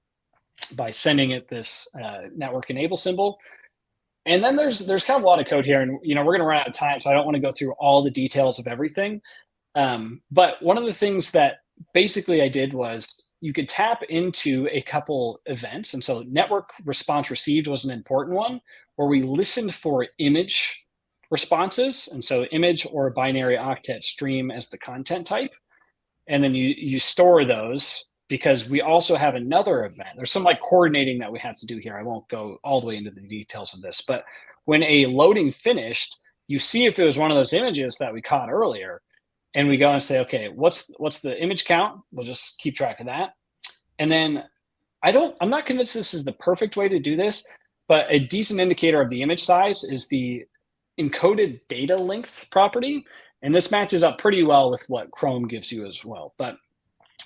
C: by sending it this network enable symbol. And then there's kind of a lot of code here, and we're going to run out of time, so I don't want to go through all the details of everything. But one of the things that basically I did was you could tap into a couple events. And so network response received was an important one, where we listened for image responses. And so image or binary octet stream as the content type. And then you store those, because we also have another event. There's some like coordinating that we have to do here. I won't go all the way into the details of this, but when a loading finished, you see if it was one of those images that we caught earlier, and we go and say, okay, what's the image count? We'll just keep track of that. And then I'm not convinced this is the perfect way to do this, but a decent indicator of the image size is the encoded data length property. And this matches up pretty well with what Chrome gives you as well. But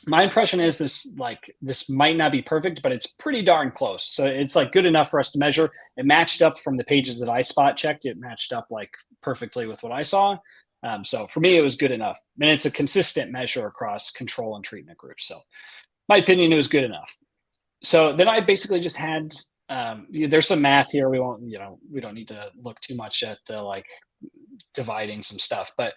C: my impression is this might not be perfect, but it's pretty darn close. So it's like good enough for us to measure. It matched up from the pages that I spot checked. It matched up like perfectly with what I saw. So for me, it was good enough. And it's a consistent measure across control and treatment groups. So my opinion, it was good enough. So then I basically just had, there's some math here. We won't, we don't need to look too much at the like dividing some stuff, but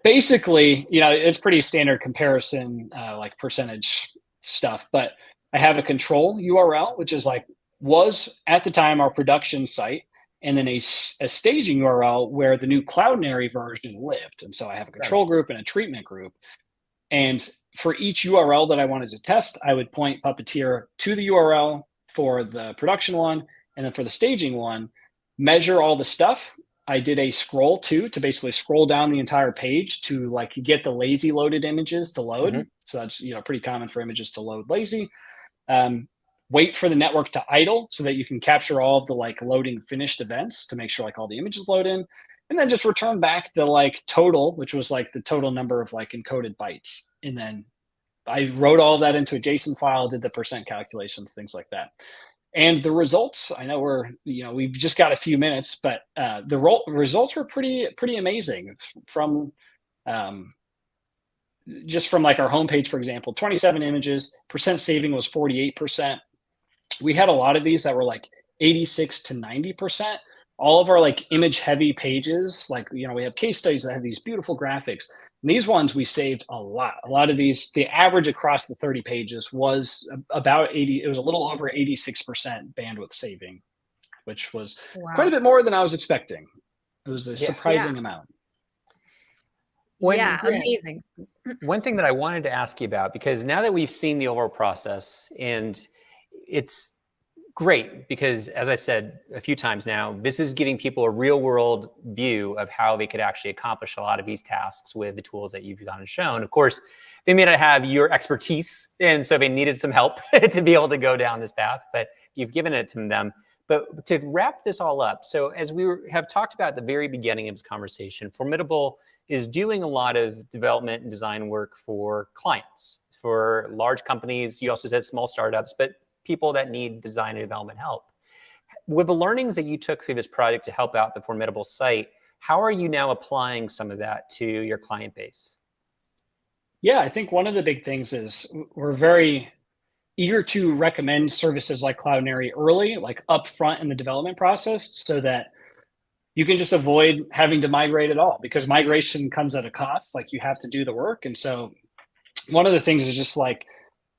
C: basically, it's pretty standard comparison, like percentage stuff. But I have a control URL, which is like was at the time our production site, and then a staging URL where the new Cloudinary version lived. And so I have a control group and a treatment group. And for each URL that I wanted to test, I would point Puppeteer to the URL for the production one, and then for the staging one, measure all the stuff. I did a scroll to basically scroll down the entire page to like get the lazy loaded images to load. Mm-hmm. So that's pretty common for images to load lazy. Wait for the network to idle so that you can capture all of the like loading finished events to make sure like all the images load in, and then just return back the like total, which was like the total number of like encoded bytes. And then I wrote all of that into a JSON file, did the percent calculations, things like that. And the results, I know we've just got a few minutes, but the results were pretty amazing from just from like our homepage, for example, 27 images, percent saving was 48%. We had a lot of these that were like 86 to 90%. All of our like image heavy pages, like, we have case studies that have these beautiful graphics. And these ones we saved a lot. A lot of these, the average across the 30 pages was about 80. It was a little over 86% bandwidth saving, which was quite a bit more than I was expecting. It was a surprising amount.
B: Amazing.
D: One thing that I wanted to ask you about, because now that we've seen the overall process, and it's great because, as I've said a few times now, this is giving people a real world view of how they could actually accomplish a lot of these tasks with the tools that you've gone and shown. Of course, they may not have your expertise, and so they needed some help to be able to go down this path, but you've given it to them. But to wrap this all up, so as we have talked about at the very beginning of this conversation, Formidable is doing a lot of development and design work for clients, for large companies. You also said small startups, but people that need design and development help. With the learnings that you took through this project to help out the Formidable site, how are you now applying some of that to your client base?
C: Yeah, I think one of the big things is we're very eager to recommend services like Cloudinary early, like upfront in the development process, so that you can just avoid having to migrate at all, because migration comes at a cost. Like, you have to do the work. And so one of the things is just like,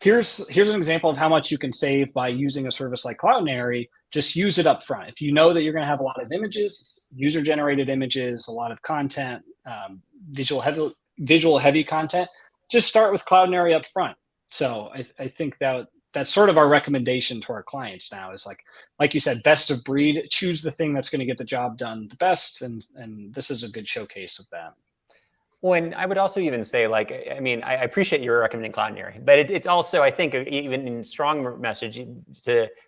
C: here's an example of how much you can save by using a service like Cloudinary. Just use it up front. If you know that you're going to have a lot of images, user-generated images, a lot of content, visual heavy content, just start with Cloudinary up front. So I think that that's sort of our recommendation to our clients now is like you said, best of breed, choose the thing that's going to get the job done the best. And this is a good showcase of that.
D: Well, and I would also even say, like, I mean, I appreciate your recommending Cloudinary, but it's also, I think, even in strong message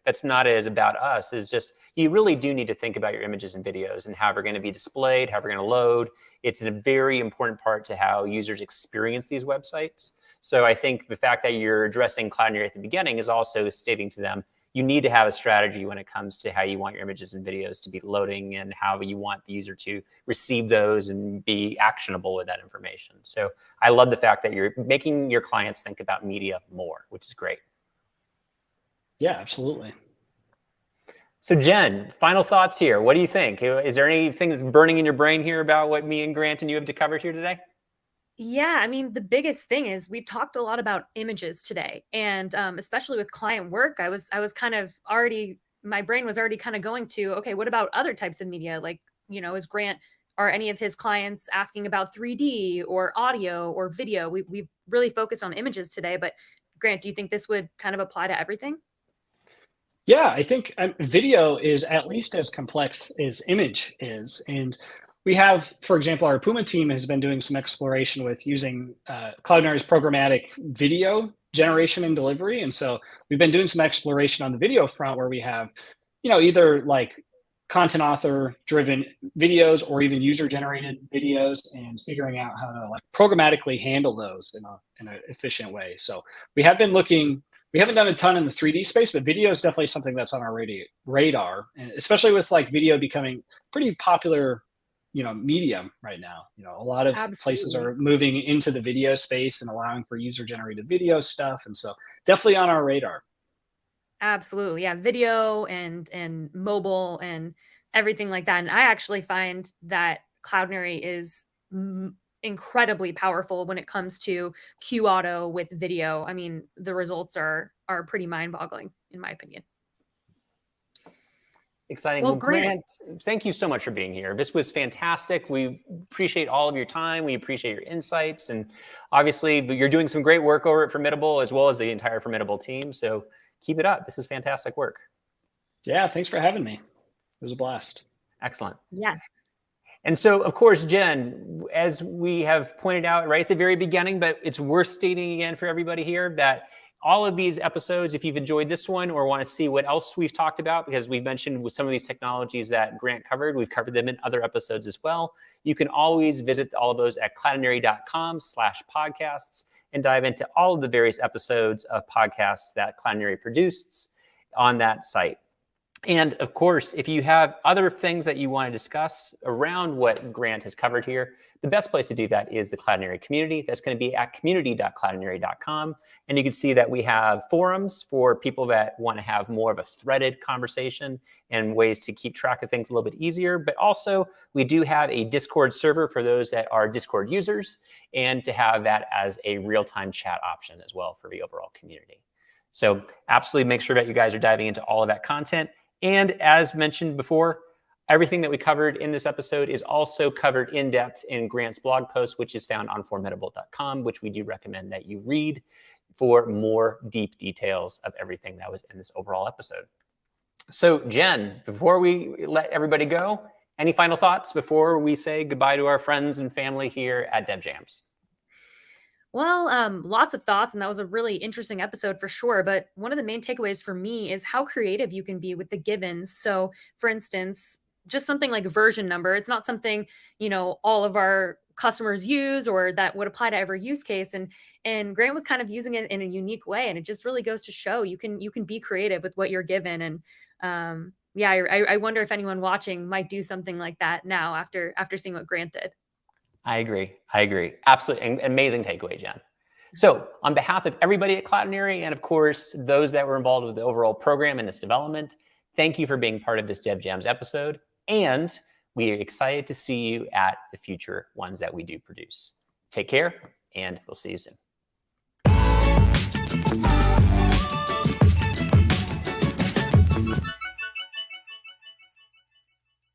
D: that's not as about us, is just you really do need to think about your images and videos and how they're going to be displayed, how they're going to load. It's a very important part to how users experience these websites. So I think the fact that you're addressing Cloudinary at the beginning is also stating to them, you need to have a strategy when it comes to how you want your images and videos to be loading and how you want the user to receive those and be actionable with that information. So I love the fact that you're making your clients think about media more, which is great.
C: Yeah, absolutely.
D: So Jen, final thoughts here. What do you think? Is there anything that's burning in your brain here about what me and Grant and you have to cover here today?
B: Yeah, I mean, the biggest thing is we've talked a lot about images today, and especially with client work, I was kind of already, my brain was already kind of going to, okay, what about other types of media? Like, is Grant, are any of his clients asking about 3D or audio or video? We've really focused on images today, but Grant, do you think this would kind of apply to everything?
C: Yeah, I think video is at least as complex as image is. And we have, for example, our Puma team has been doing some exploration with using Cloudinary's programmatic video generation and delivery. And so we've been doing some exploration on the video front where we have, either like content author driven videos or even user generated videos, and figuring out how to like programmatically handle those in an efficient way. So we have been looking. We haven't done a ton in the 3D space, but video is definitely something that's on our radar, and especially with like video becoming pretty popular, medium right now. A lot of places are moving into the video space and allowing for user-generated video stuff, and so definitely on our radar.
B: Absolutely, yeah, video and mobile and everything like that. And I actually find that Cloudinary is incredibly powerful when it comes to Q auto with video. I mean, the results are pretty mind-boggling in my opinion.
D: Exciting. Well, Grant, thank you so much for being here. This was fantastic. We appreciate all of your time. We appreciate your insights. And obviously, you're doing some great work over at Formidable, as well as the entire Formidable team. So keep it up. This is fantastic work.
C: Yeah, thanks for having me. It was a blast.
D: Excellent.
B: Yeah.
D: And so, of course, Jen, as we have pointed out right at the very beginning, but it's worth stating again for everybody here that all of these episodes, if you've enjoyed this one or want to see what else we've talked about, because we've mentioned with some of these technologies that Grant covered, we've covered them in other episodes as well. You can always visit all of those at cloudinary.com/podcasts and dive into all of the various episodes of podcasts that Cloudinary produces on that site. And of course, if you have other things that you want to discuss around what Grant has covered here, the best place to do that is the Cloudinary community. That's going to be at community.cloudinary.com. And you can see that we have forums for people that want to have more of a threaded conversation and ways to keep track of things a little bit easier. But also, we do have a Discord server for those that are Discord users, and to have that as a real-time chat option as well for the overall community. So absolutely make sure that you guys are diving into all of that content. And as mentioned before, everything that we covered in this episode is also covered in depth in Grant's blog post, which is found on formidable.com, which we do recommend that you read for more deep details of everything that was in this overall episode. So Jen, before we let everybody go, any final thoughts before we say goodbye to our friends and family here at DevJams?
B: Well, lots of thoughts, and that was a really interesting episode for sure. But one of the main takeaways for me is how creative you can be with the givens. So for instance, just something like version number, it's not something, all of our customers use or that would apply to every use case. And Grant was kind of using it in a unique way. And it just really goes to show you can be creative with what you're given. And yeah, I wonder if anyone watching might do something like that now after seeing what Grant did.
D: I agree. Absolutely amazing takeaway, Jen. So on behalf of everybody at Cloudinary, and of course, those that were involved with the overall program and its development, thank you for being part of this DevJams episode. And we are excited to see you at the future ones that we do produce. Take care, and we'll see you soon.